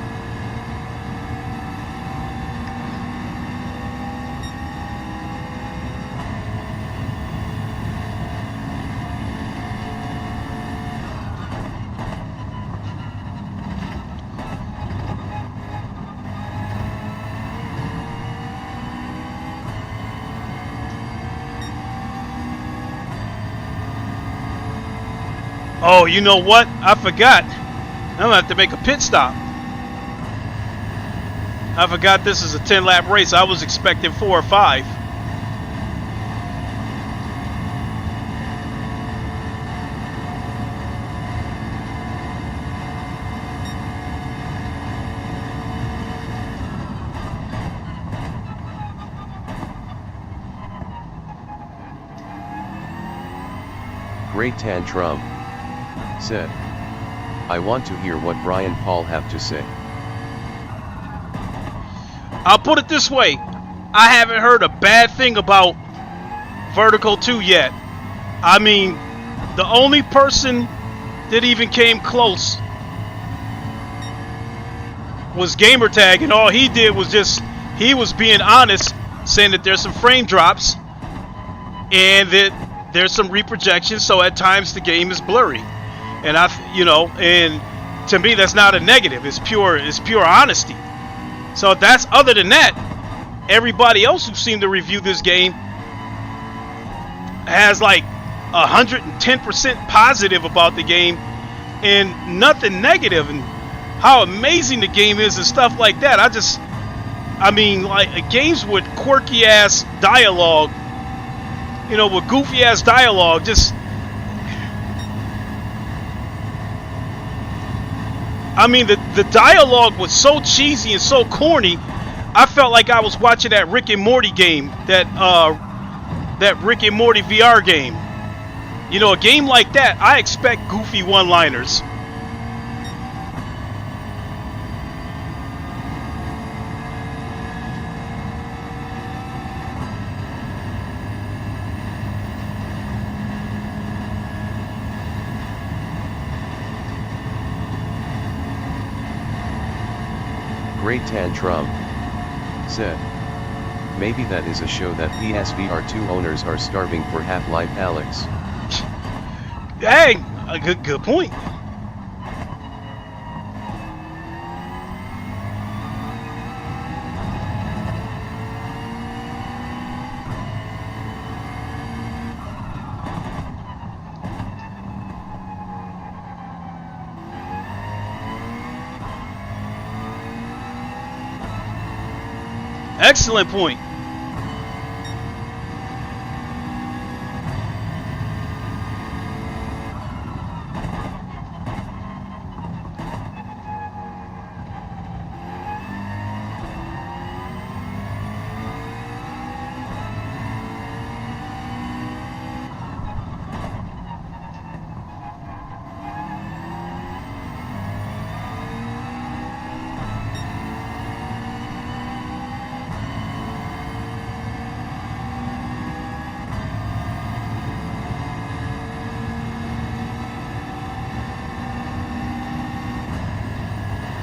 Oh, you know what? I forgot. I'm gonna have to make a pit stop. I forgot this is a 10-lap race. I was expecting 4 or 5. Great Tantrum said. I want to hear what Brian Paul have to say. I'll put it this way. I haven't heard a bad thing about Vertical 2 yet. I mean, the only person that even came close was Gamertag, and all he did was he was being honest, saying that there's some frame drops and that there's some reprojections, so at times the game is blurry. And and to me that's not a negative. It's pure honesty. So that's, other than that, everybody else who seemed to review this game has like 110% positive about the game. and nothing negative, and how amazing the game is and stuff like that. I mean, like games with quirky ass dialogue, you know, with goofy ass dialogue, just. I mean, the dialogue was so cheesy and so corny. I felt like I was watching that Rick and Morty game, that Rick and Morty VR game. You know, a game like that, I expect goofy one-liners. Great Tantrum said, maybe that is a show that PSVR 2 owners are starving for Half-Life Alyx. Hey, a good point. Excellent point.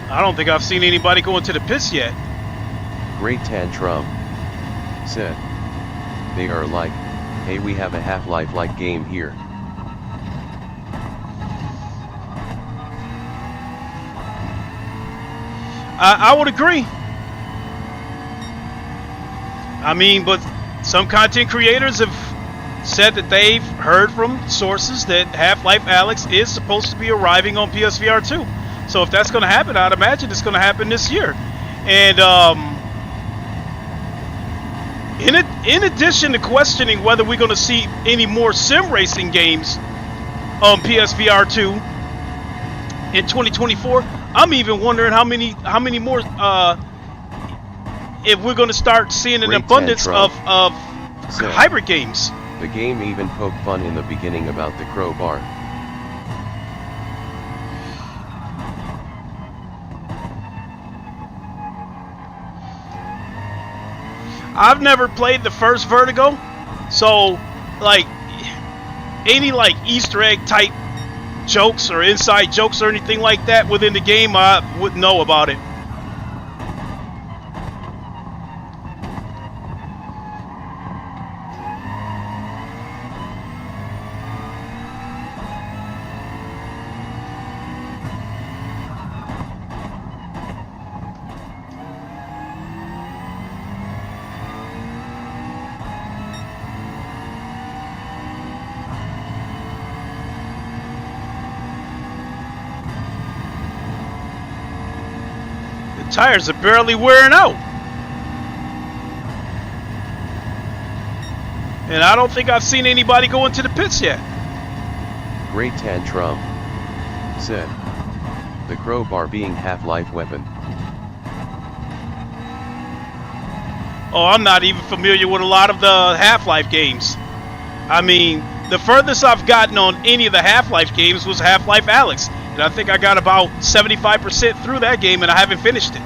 I don't think I've seen anybody go into the pits yet. Great Tantrum said, they are like, hey, we have a Half-Life-like game here. I would agree. I mean, but some content creators have said that they've heard from sources that Half-Life Alyx is supposed to be arriving on PSVR 2. So if that's going to happen, I'd imagine it's going to happen this year. And in addition to questioning whether we're going to see any more sim racing games on PSVR 2 in 2024, I'm even wondering how many more if we're going to start seeing an abundance of hybrid games. The game even poked fun in the beginning about the crowbar. I've never played the first Vertigo, so like any like Easter egg type jokes or inside jokes or anything like that within the game, I wouldn't know about it. Tires are barely wearing out. And I don't think I've seen anybody go into the pits yet. Great Tantrum said, the crowbar being Half-Life weapon. Oh, I'm not even familiar with a lot of the Half-Life games. I mean, the furthest I've gotten on any of the Half-Life games was Half-Life Alyx. And I think I got about 75% through that game and I haven't finished it.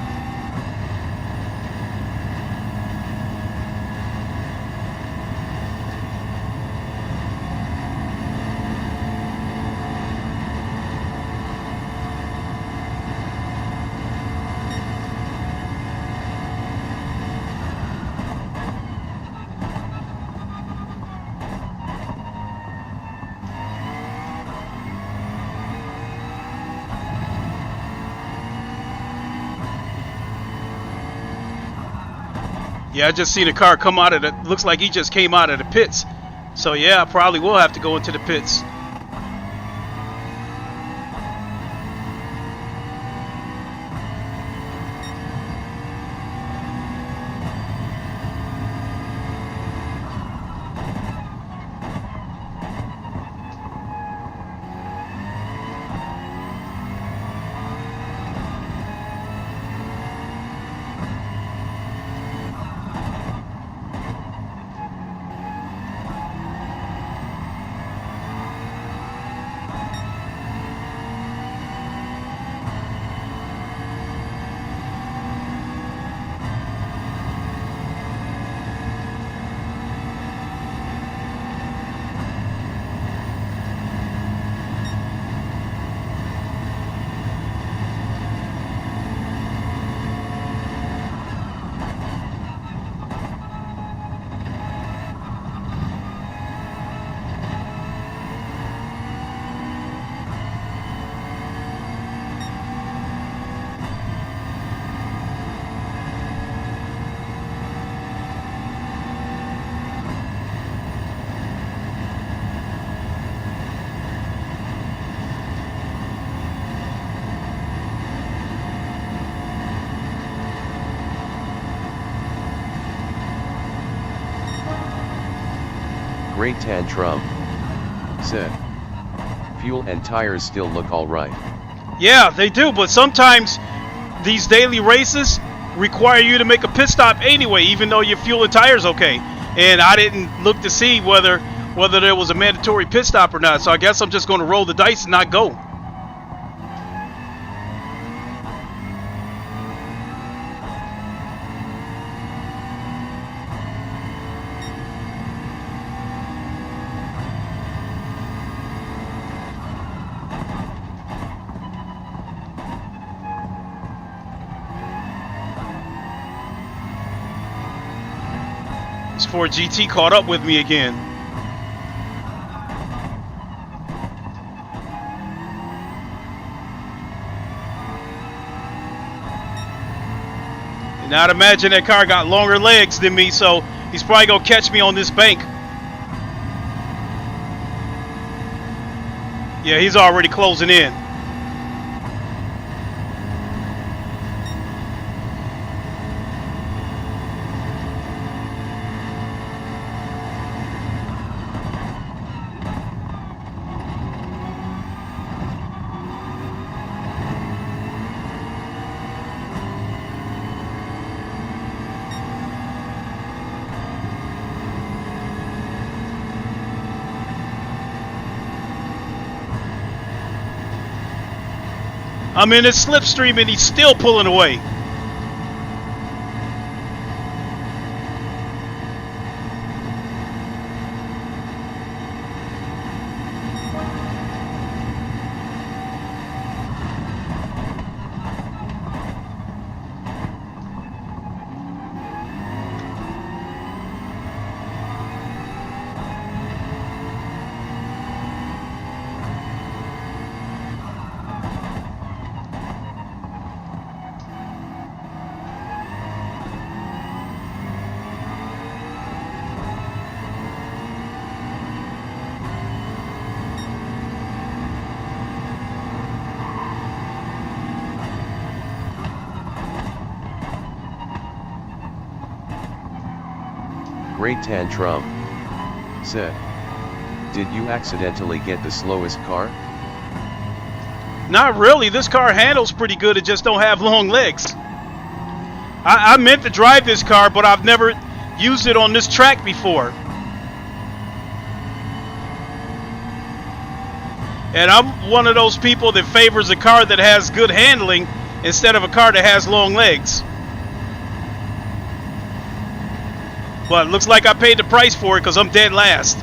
Yeah, I just seen a car come out of the, looks like he just came out of the pits. So yeah, I probably will have to go into the pits. Great tantrum. Said. Fuel and tires still look alright. Yeah, they do, but sometimes these daily races require you to make a pit stop anyway, even though your fuel and tires okay. And I didn't look to see whether there was a mandatory pit stop or not, so I guess I'm just going to roll the dice and not go. Before GT caught up with me again. And I'd imagine that car got longer legs than me, so he's probably gonna catch me on this bank. Yeah, he's already closing in. I'm in his slipstream and he's still pulling away. Great tantrum. Said. Did you accidentally get the slowest car? Not really. This car handles pretty good. It just don't have long legs. I meant to drive this car, but I've never used it on this track before. And I'm one of those people that favors a car that has good handling instead of a car that has long legs. But it looks like I paid the price for it because I'm dead last.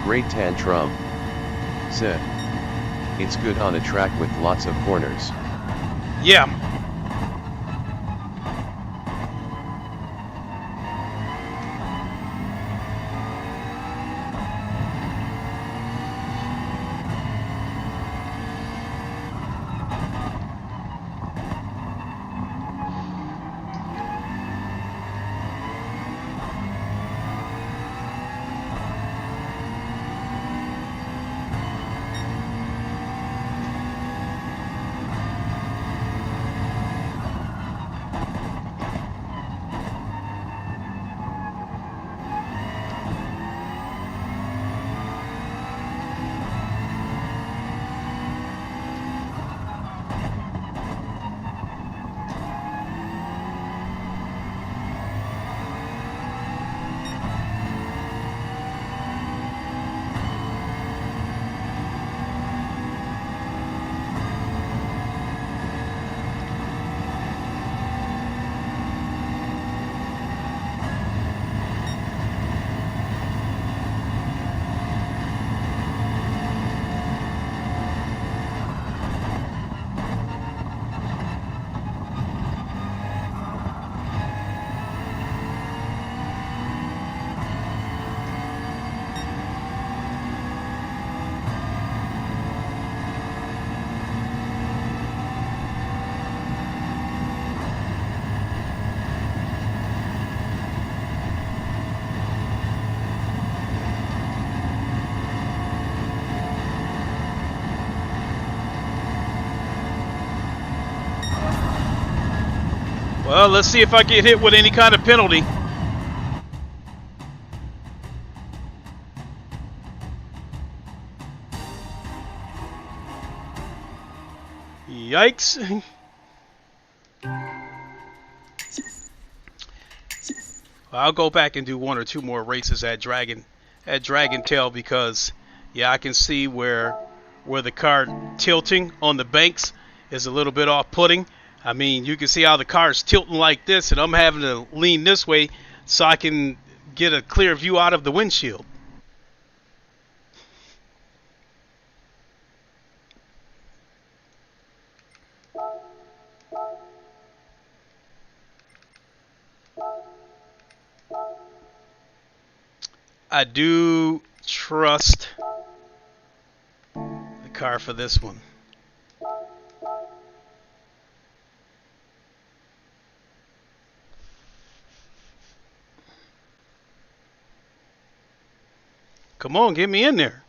Great tantrum. Said. It's good on a track with lots of corners. Yeah. Well, let's see if I get hit with any kind of penalty. Yikes. I'll go back and do 1 or 2 more races at Dragon Tail, because yeah, I can see where the car tilting on the banks is a little bit off-putting. I mean, you can see how the car is tilting like this, and I'm having to lean this way so I can get a clear view out of the windshield. I do trust the car for this one. Come on, get me in there.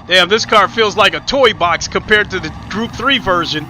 Damn, this car feels like a toy box compared to the Group 3 version.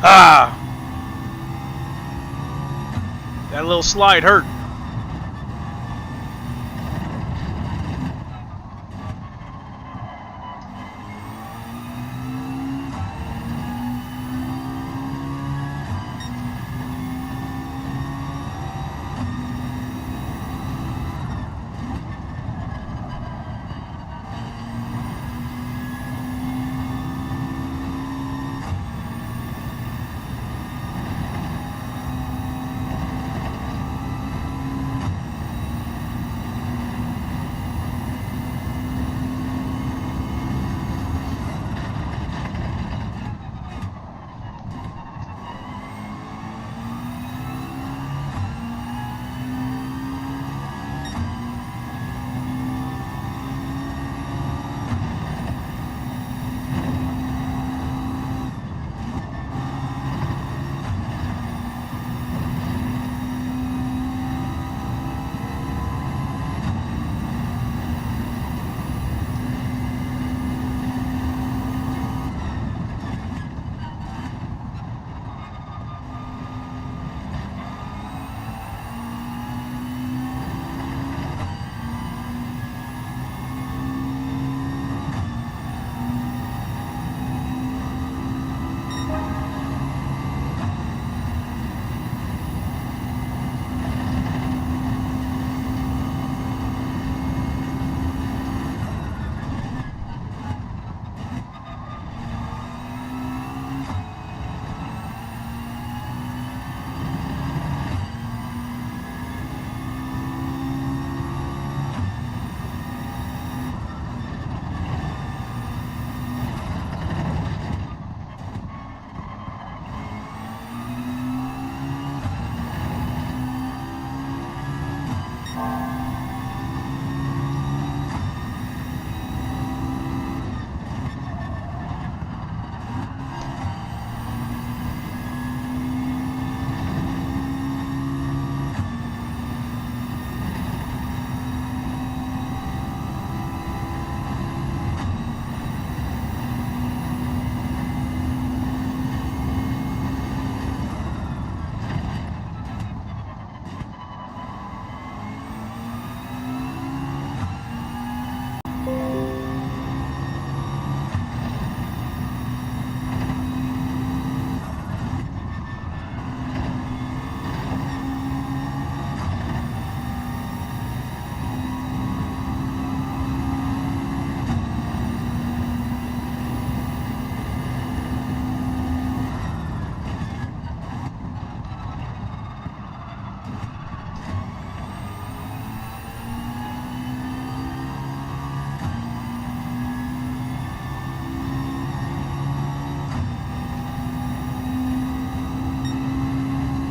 Ah! That little slide hurt.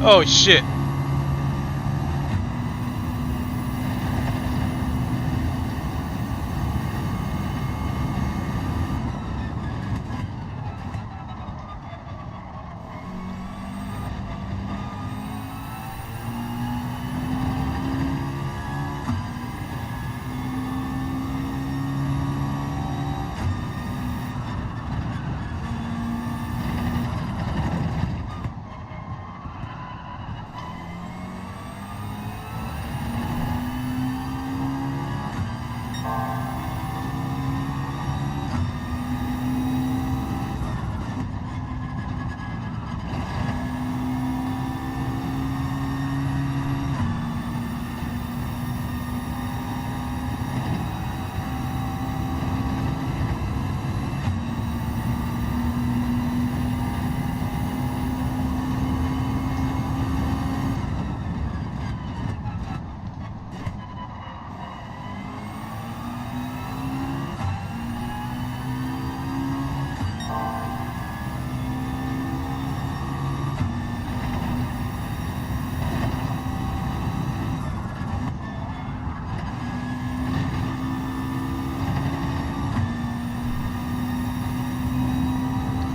Oh shit.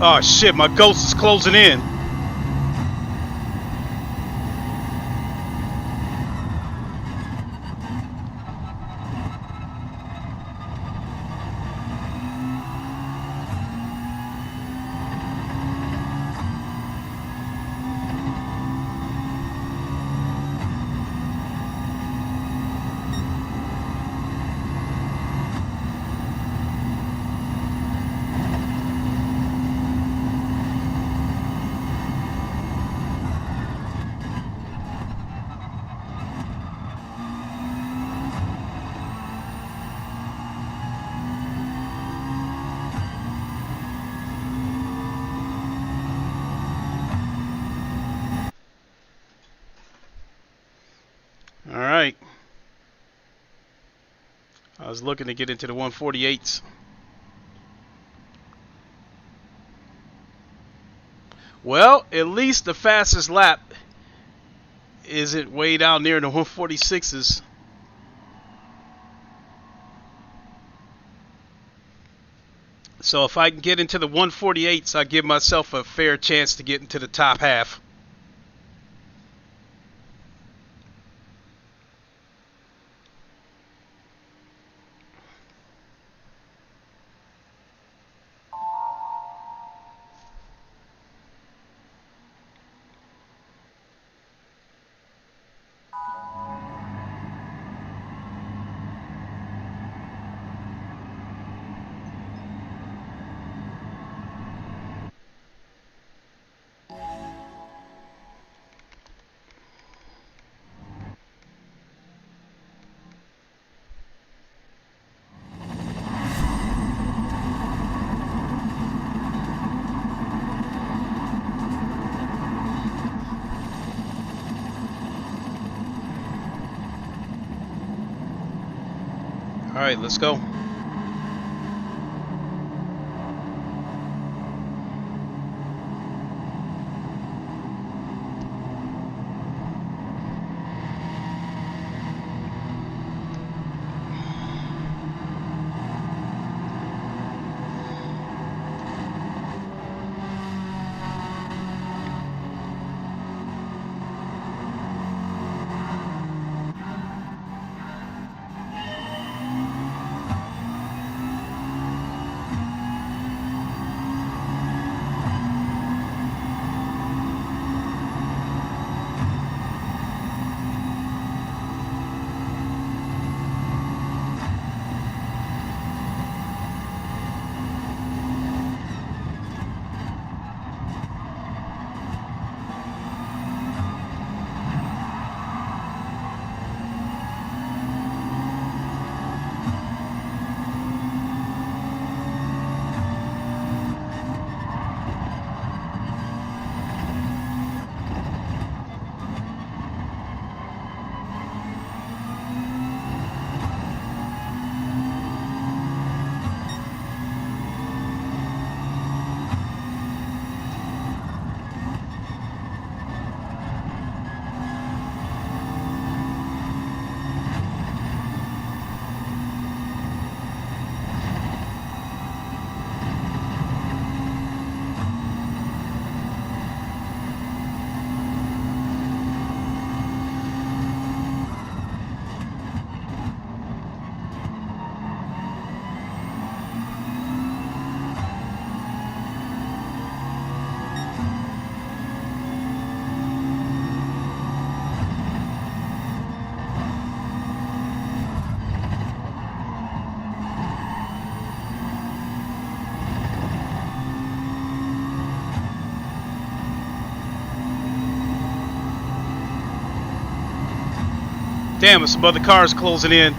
Oh shit, my ghost is closing in. Alright. I was looking to get into the 148s. Well, at least the fastest lap isn't way down near the 146s. So if I can get into the 148s, I give myself a fair chance to get into the top half. All right, let's go. Damn, some other cars closing in.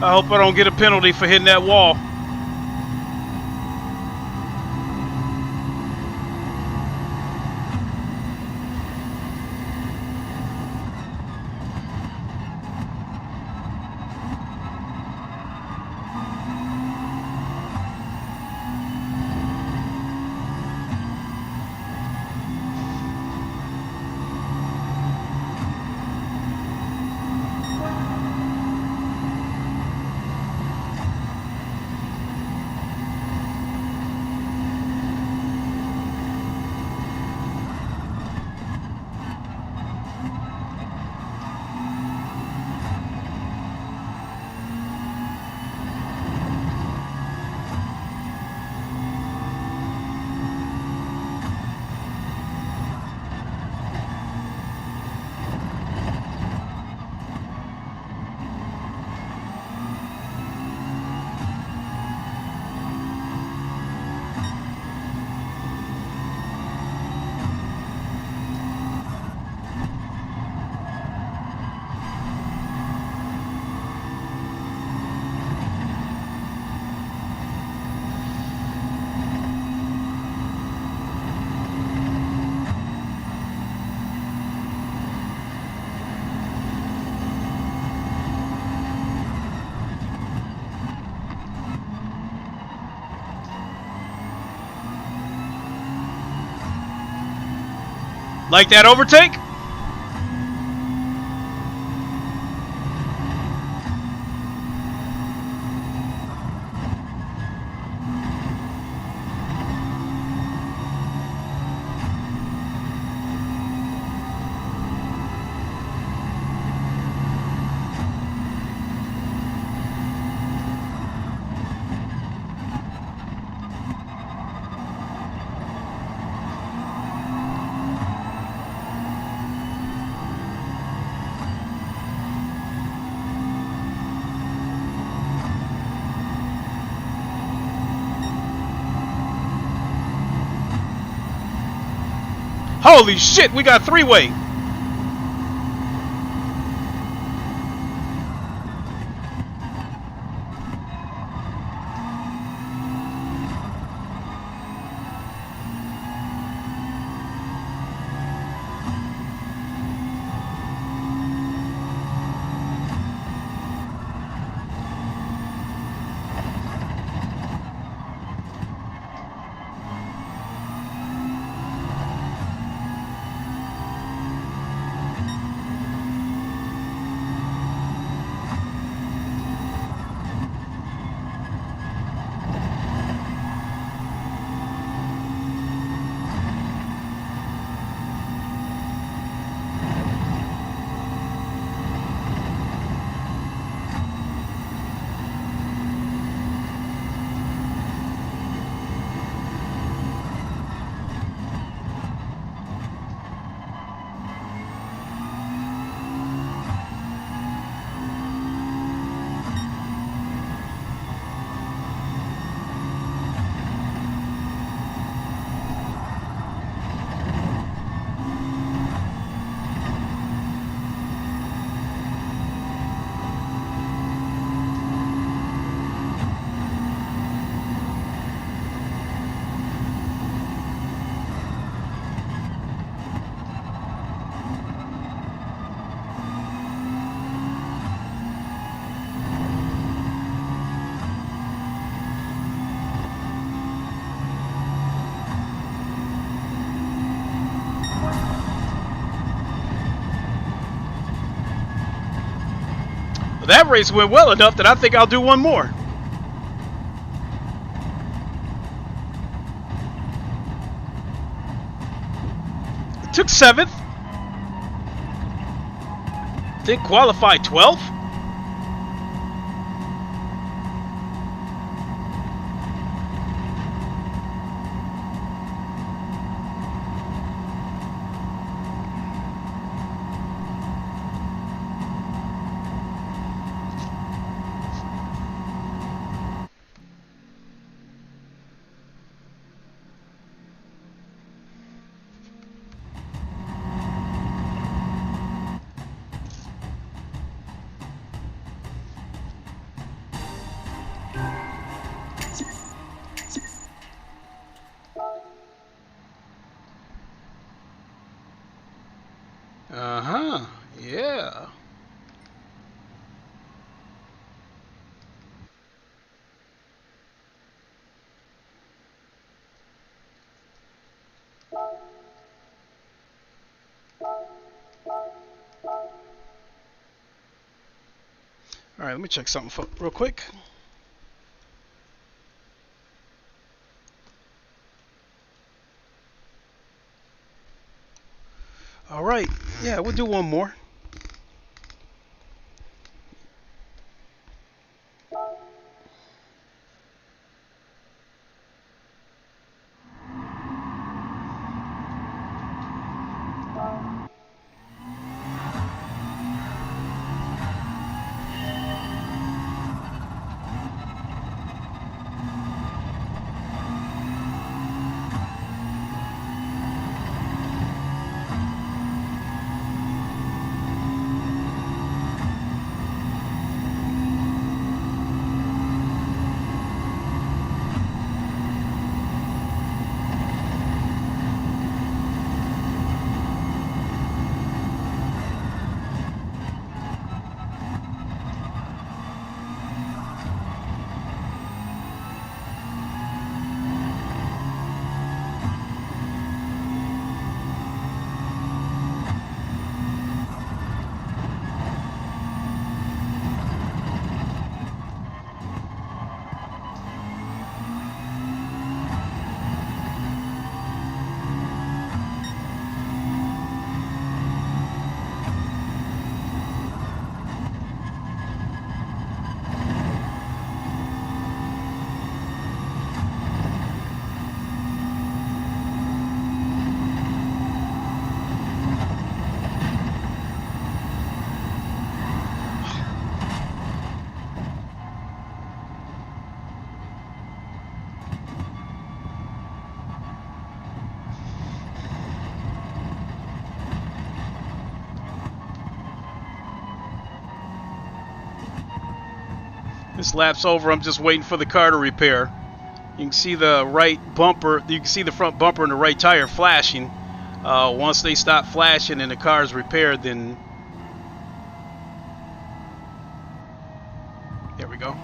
I hope I don't get a penalty for hitting that wall. Like that overtake? Holy shit, we got three-way. that race went well enough that I think I'll do one more. Took 7th. Think qualified 12th. Yeah. All right, let me check something real quick. All right, yeah, we'll do one more. This lap's over. I'm just waiting for the car to repair. You can see the right bumper. You can see the front bumper and the right tire flashing. Once they stop flashing and the car is repaired, then there we go.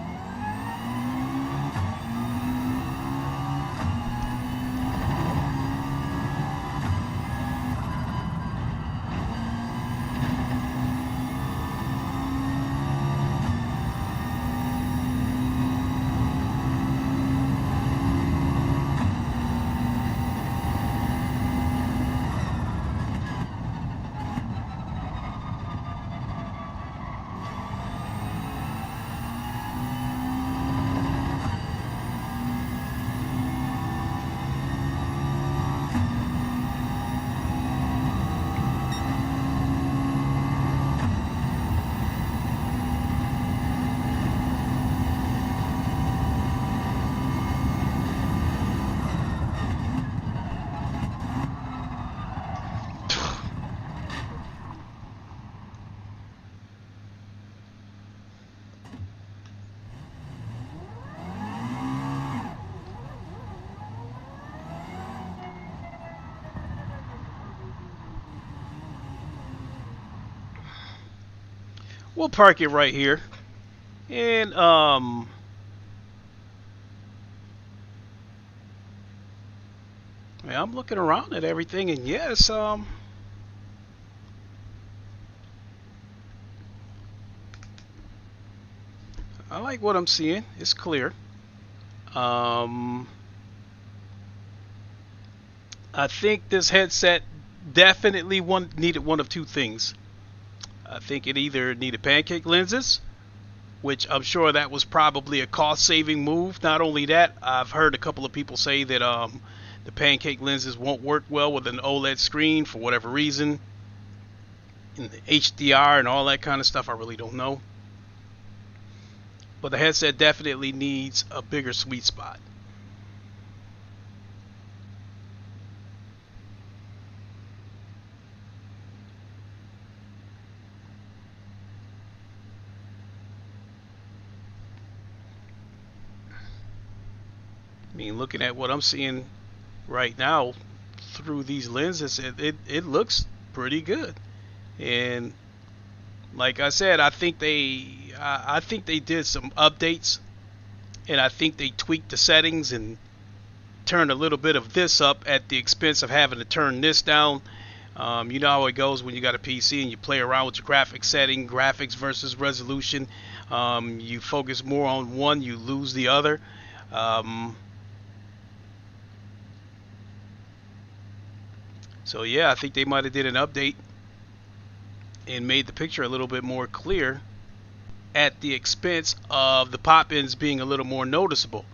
We'll park it right here, and I'm looking around at everything, and yes, I like what I'm seeing. It's clear. I think this headset definitely needed one of two things. I think it either needed pancake lenses, which I'm sure that was probably a cost-saving move. Not only that, I've heard a couple of people say that the pancake lenses won't work well with an OLED screen for whatever reason. And the HDR and all that kind of stuff, I really don't know. But the headset definitely needs a bigger sweet spot. I mean, looking at what I'm seeing right now through these lenses, it looks pretty good. And like I said, I think they did some updates, and I think they tweaked the settings and turned a little bit of this up at the expense of having to turn this down. You know how it goes when you got a PC and you play around with your graphics setting, graphics versus resolution. You focus more on one, you lose the other. So yeah, I think they might have did an update and made the picture a little bit more clear at the expense of the pop-ins being a little more noticeable.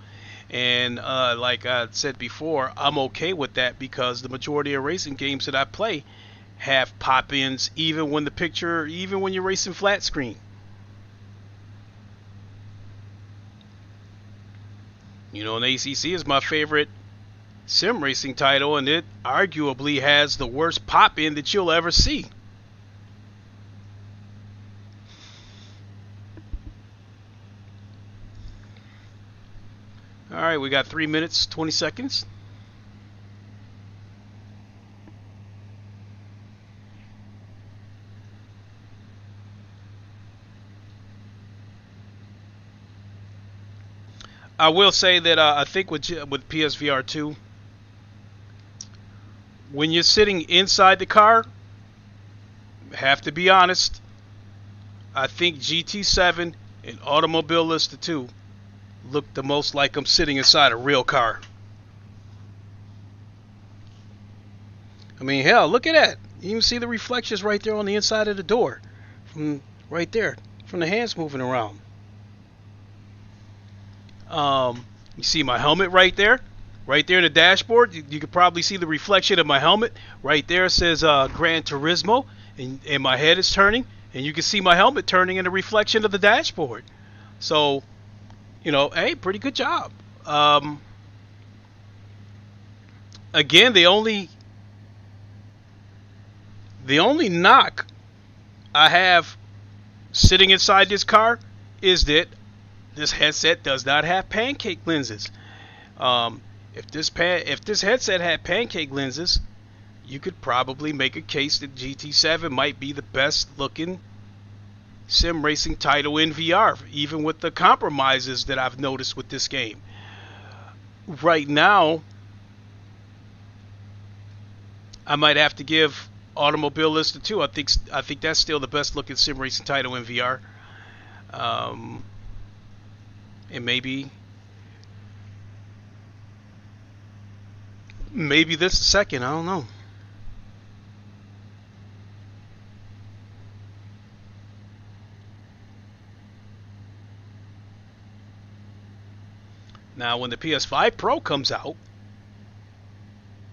And like I said before, I'm okay with that because the majority of racing games that I play have pop-ins even when you're racing flat screen. You know, and ACC is my favorite sim racing title, and it arguably has the worst pop-in that you'll ever see. All right, we got 3 minutes, 20 seconds. I will say that I think with PSVR 2, when you're sitting inside the car, have to be honest, I think GT7 and Automobilista 2 look the most like I'm sitting inside a real car. I mean, hell, look at that. You can see the reflections right there on the inside of the door. From right there, from the hands moving around. You see my helmet right there? Right there in the dashboard, you could probably see the reflection of my helmet. Right there says Gran Turismo, and my head is turning, and you can see my helmet turning in the reflection of the dashboard. So, you know, hey, pretty good job. Again, the only knock I have sitting inside this car is that this headset does not have pancake lenses. If this headset had pancake lenses, you could probably make a case that GT7 might be the best looking sim racing title in VR, even with the compromises that I've noticed with this game. Right now, I might have to give Automobilista 2. I think that's still the best looking sim racing title in VR. And maybe this is second. I don't know. Now, when the PS5 Pro comes out,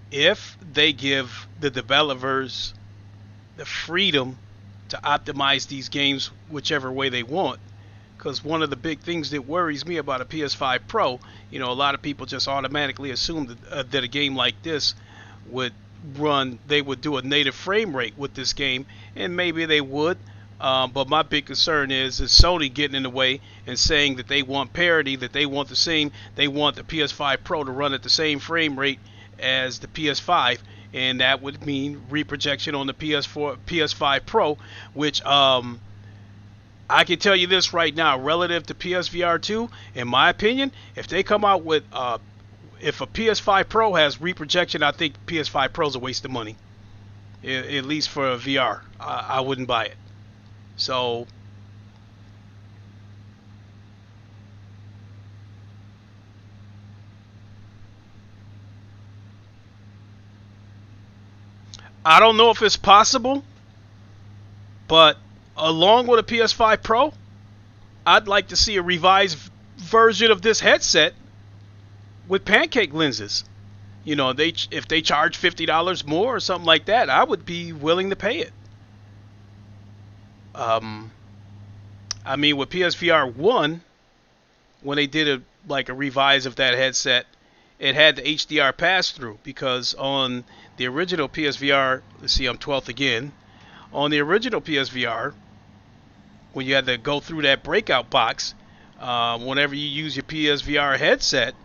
if they give the developers the freedom to optimize these games whichever way they want, because one of the big things that worries me about a PS5 Pro, you know, a lot of people just automatically assume that a game like this would do a native frame rate with this game, and maybe they would. But my big concern is Sony getting in the way and saying that they want parity, that they want the PS5 Pro to run at the same frame rate as the PS5, and that would mean reprojection on the PS5 Pro, which I can tell you this right now, relative to PSVR 2, in my opinion, if they come out with if a PS5 Pro has reprojection, I think PS5 Pro is a waste of money. At least for a VR, I wouldn't buy it. So I don't know if it's possible, but along with a PS5 Pro, I'd like to see a revised version of this headset with pancake lenses. You know, if they charge $50 more or something like that, I would be willing to pay it. I mean, with PSVR 1, when they did a revise of that headset, it had the HDR pass-through, because on the original PSVR, let's see, I'm 12th again. On the original PSVR, when you had to go through that breakout box, whenever you use your PSVR headset,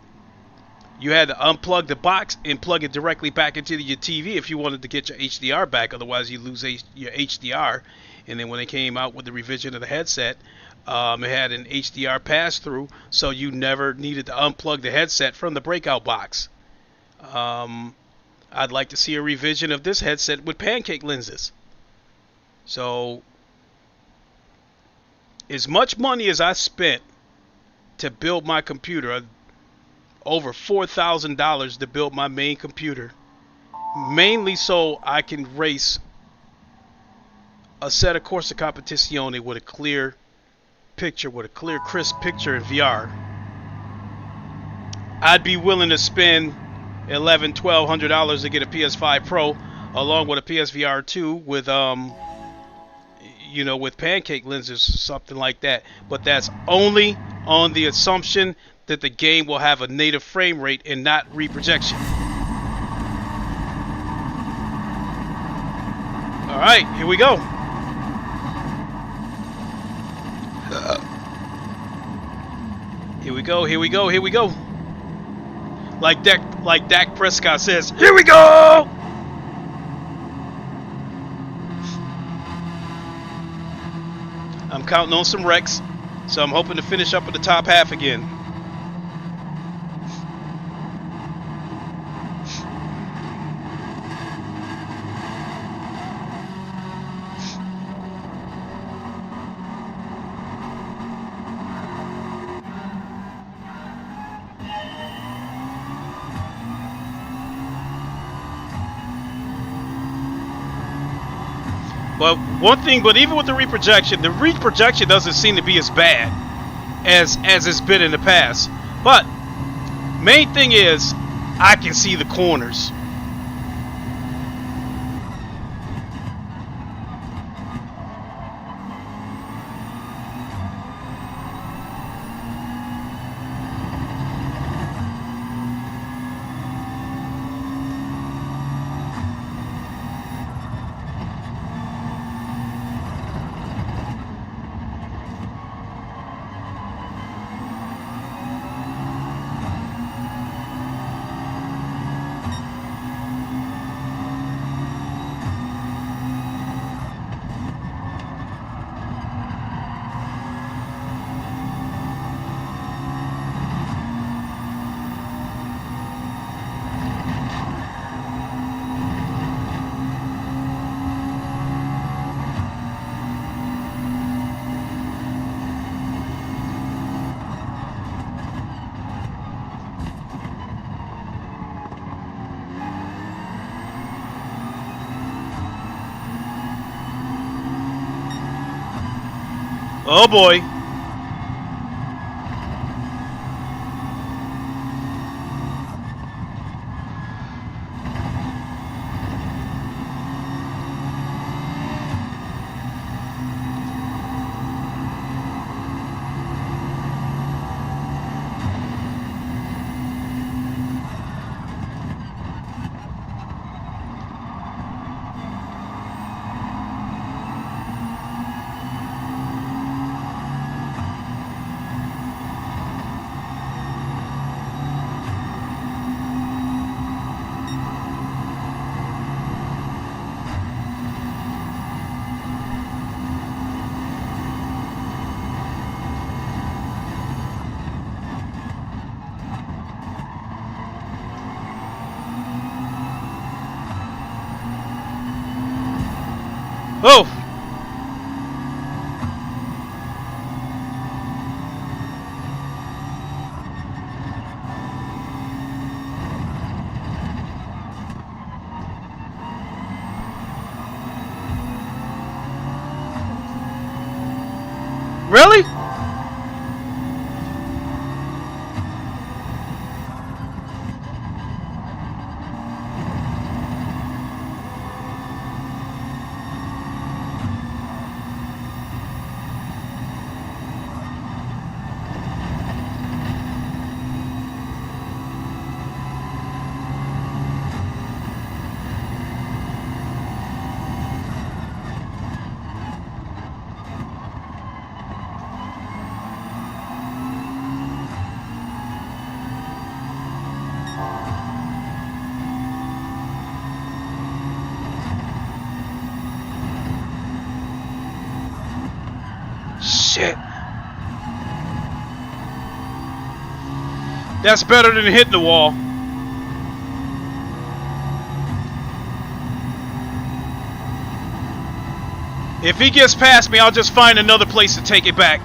you had to unplug the box and plug it directly back into your TV if you wanted to get your HDR back. Otherwise, you lose your HDR. And then when they came out with the revision of the headset, it had an HDR pass-through, so you never needed to unplug the headset from the breakout box. I'd like to see a revision of this headset with pancake lenses. So, as much money as I spent to build my computer, over $4,000 to build my main computer, mainly so I can race a set of Corsa Competizione with a clear picture, with a clear, crisp picture in VR. I'd be willing to spend $1,100, $1,200 to get a PS5 Pro along with a PSVR 2 with with pancake lenses, something like that. But that's only on the assumption that the game will have a native frame rate and not reprojection. All right, here we go. Here we go, here we go, here we go. Like Dak Prescott says, here we go! I'm counting on some wrecks, so I'm hoping to finish up at the top half again. But even with the reprojection doesn't seem to be as bad as it's been in the past. But main thing is, I can see the corners. Oh boy. Oh! Really? Shit. That's better than hitting the wall. If he gets past me, I'll just find another place to take it back.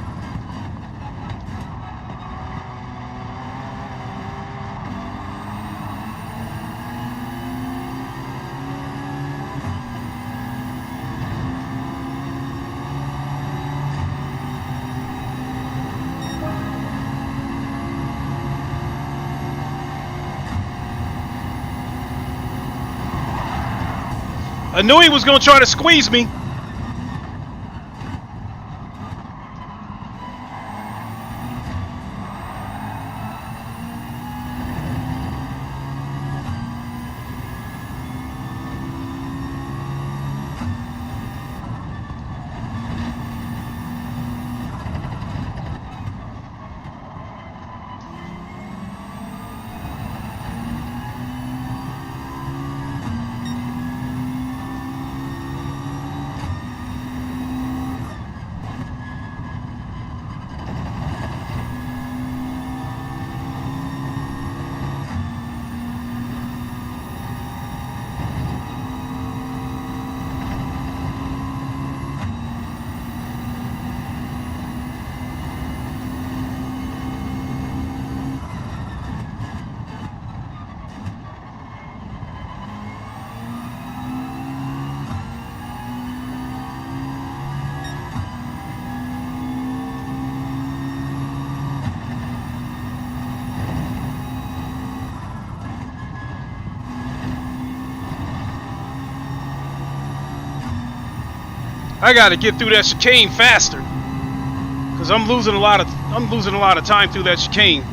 I knew he was going to try to squeeze me. I gotta get through that chicane faster, cause I'm losing a lot of time through that chicane.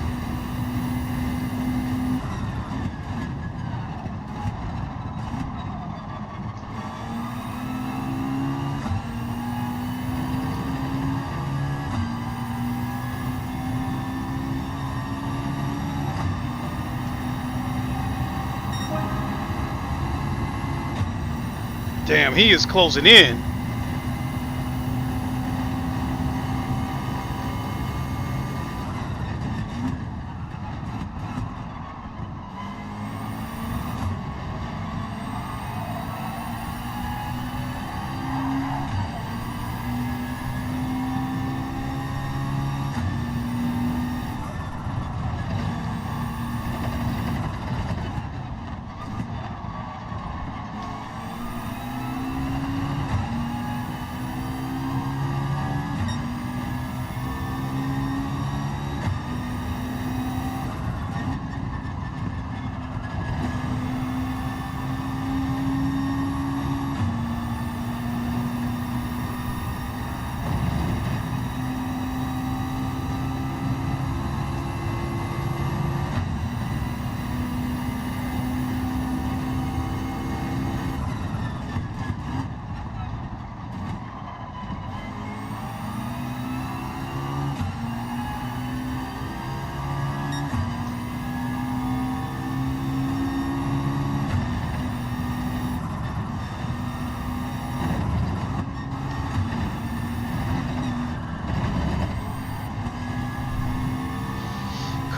Damn, he is closing in.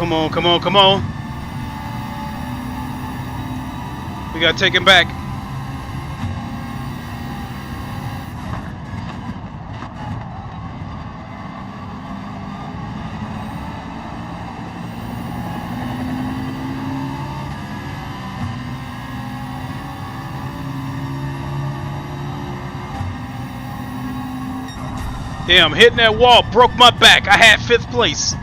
Come on, come on, come on. We gotta take him back. Damn, hitting that wall broke my back. I had 5th place.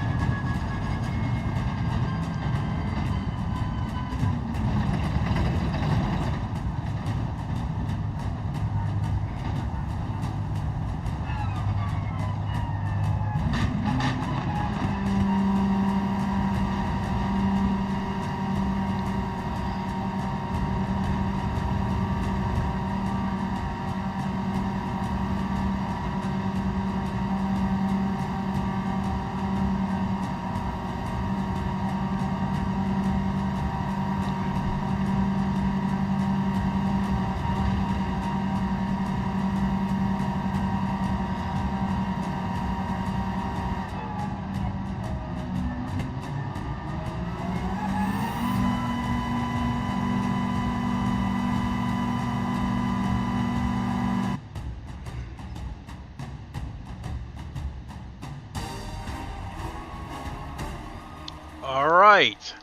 All right.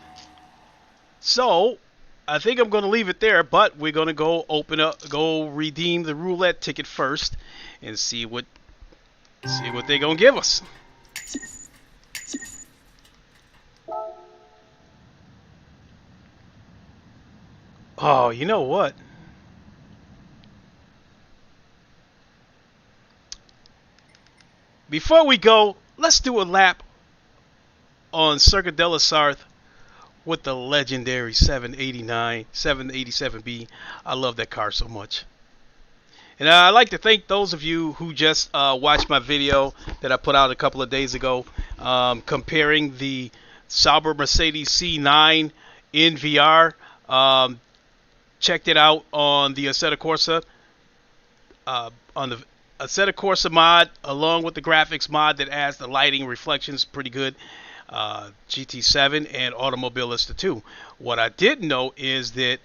So, I think I'm going to leave it there, but we're going to go go redeem the roulette ticket first and see what they're going to give us. Oh, you know what? Before we go, let's do a lap on Circuit de la Sarthe with the legendary 787B. I love that car so much. And I'd like to thank those of you who just watched my video that I put out a couple of days ago comparing the Sauber Mercedes C9 in VR. Checked it out on the Assetto Corsa, on the Assetto Corsa mod, along with the graphics mod that adds the lighting reflections, pretty good. GT7 and Automobilista 2. What I didn't know is that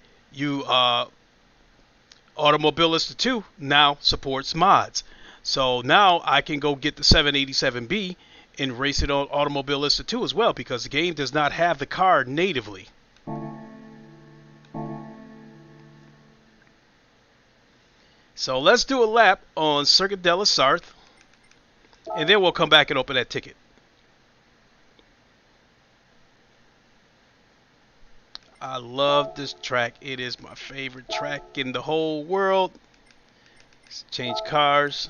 Automobilista 2 now supports mods. So now I can go get the 787B and race it on Automobilista 2 as well, because the game does not have the car natively. So let's do a lap on Circuit de la Sarthe, and then we'll come back and open that ticket. I love this track. It is my favorite track in the whole world. Let's change cars.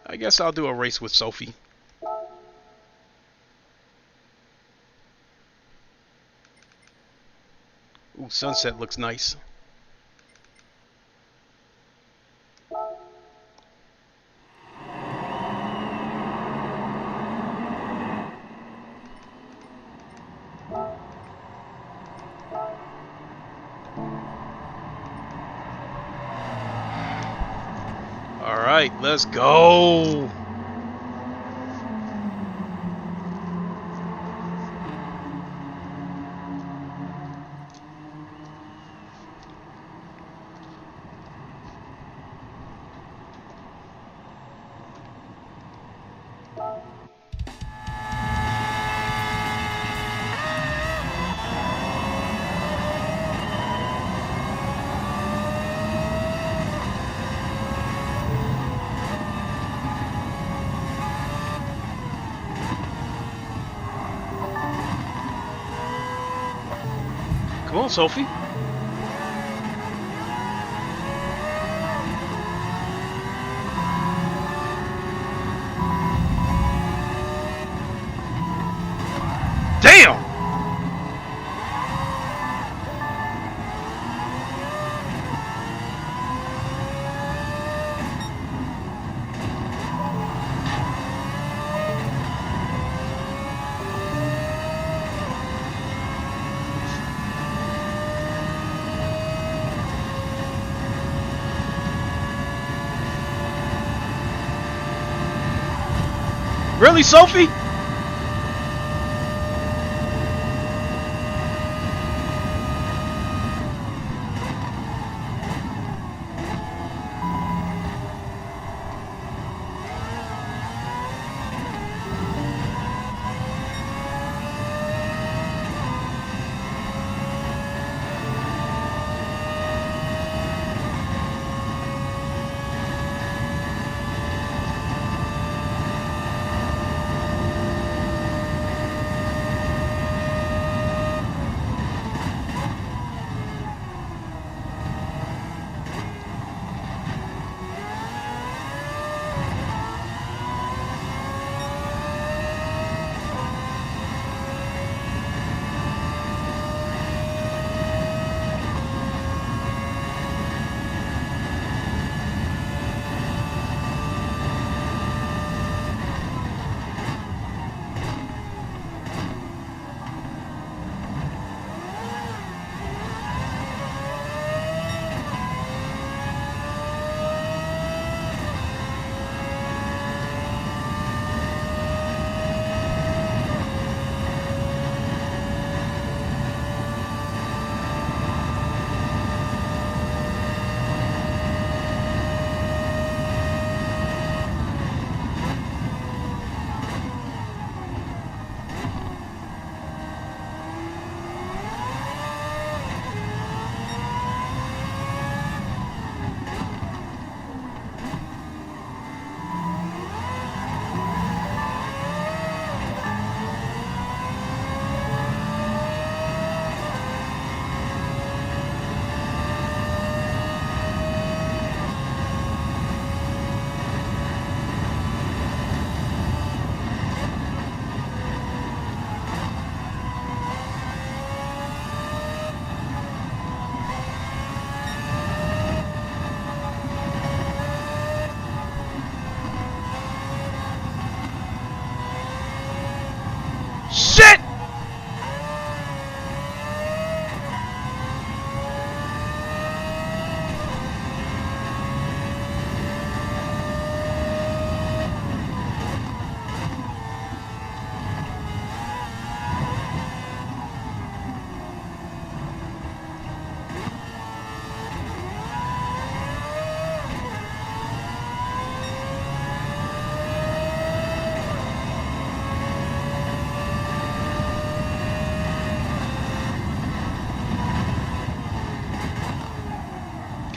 I guess I'll do a race with Sophie. Ooh, sunset looks nice. All right, let's go. Come on, Sophie. Damn! Really, Sophie?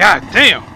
God damn.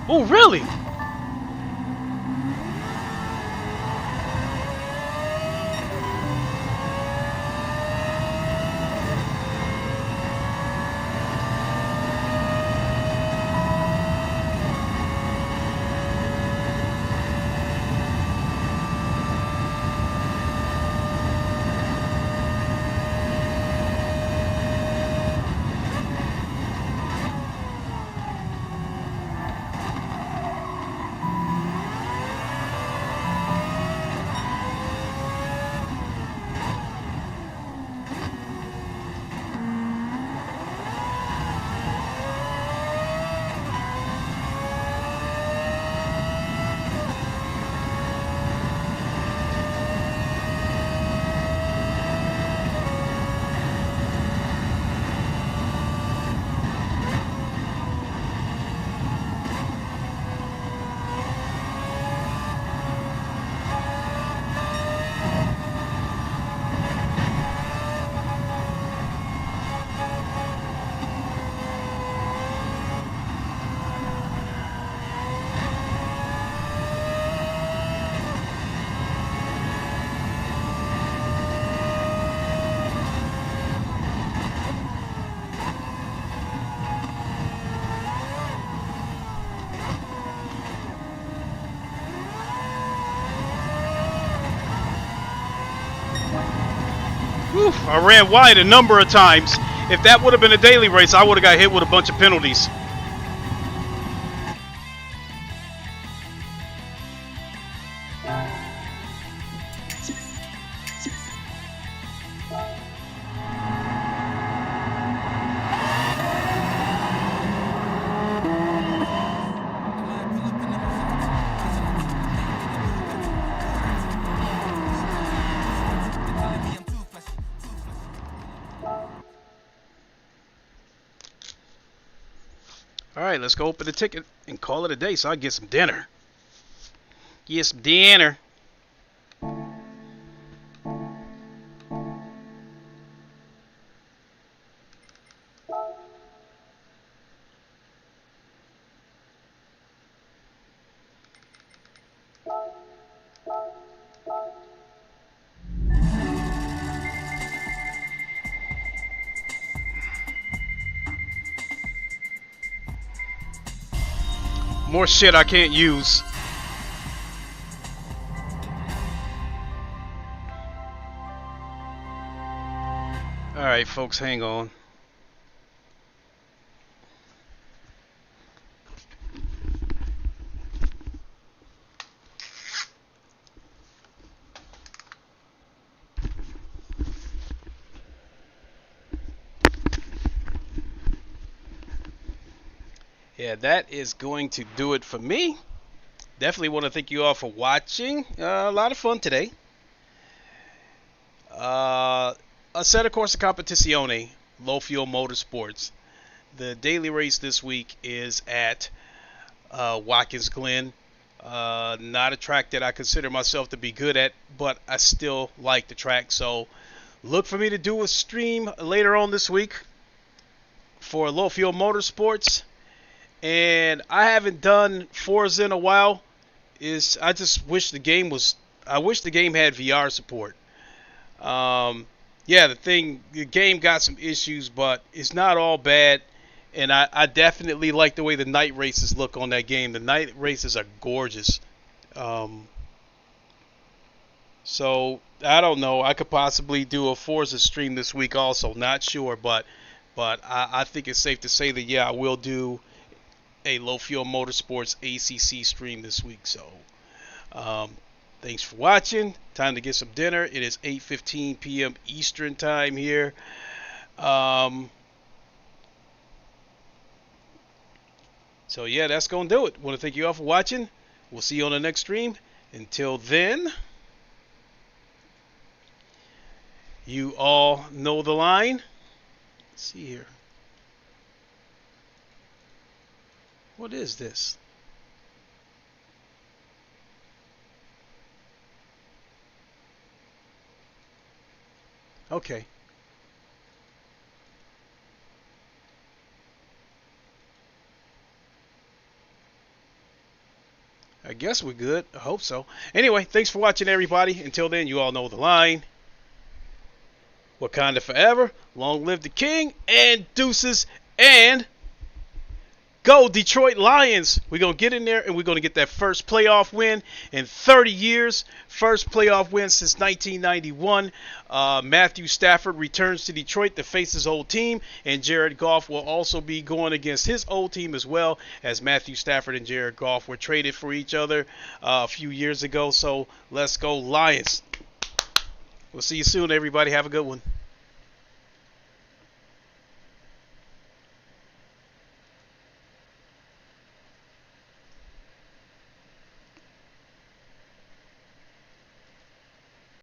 Oh, really? Whew, I ran wide a number of times. If that would have been a daily race, I would have got hit with a bunch of penalties. Alright, let's go open the ticket and call it a day so I get some dinner. Get some dinner. More shit I can't use. Alright, folks, hang on. Yeah, that is going to do it for me. Definitely want to thank you all for watching. A lot of fun today. Assetto Corsa Competizione, Low Fuel Motorsports. The daily race this week is at Watkins Glen. Not a track that I consider myself to be good at, but I still like the track. So look for me to do a stream later on this week for Low Fuel Motorsports. And I haven't done Forza in a while. I just wish the game had VR support. Yeah, the game got some issues, but it's not all bad. And I definitely like the way the night races look on that game. The night races are gorgeous. So I don't know. I could possibly do a Forza stream this week also. Not sure, but I think it's safe to say that yeah, I will do a Low Fuel Motorsports ACC stream this week. So thanks for watching. Time to get some dinner. It is 8:15 p.m. Eastern time here. So yeah, that's gonna do it. Want to thank you all for watching. We'll see you on the next stream. Until then, you all know the line. Let's see here. What is this? Okay. guess we're good. I hope so. Anyway, thanks for watching, everybody. Until then, you all know the line. Wakanda forever. Long live the king. And deuces. And go Detroit Lions. We're going to get in there and we're going to get that first playoff win in 30 years. First playoff win since 1991. Matthew Stafford returns to Detroit to face his old team. And Jared Goff will also be going against his old team as well, as Matthew Stafford and Jared Goff were traded for each other a few years ago. So let's go Lions. We'll see you soon, everybody. Have a good one.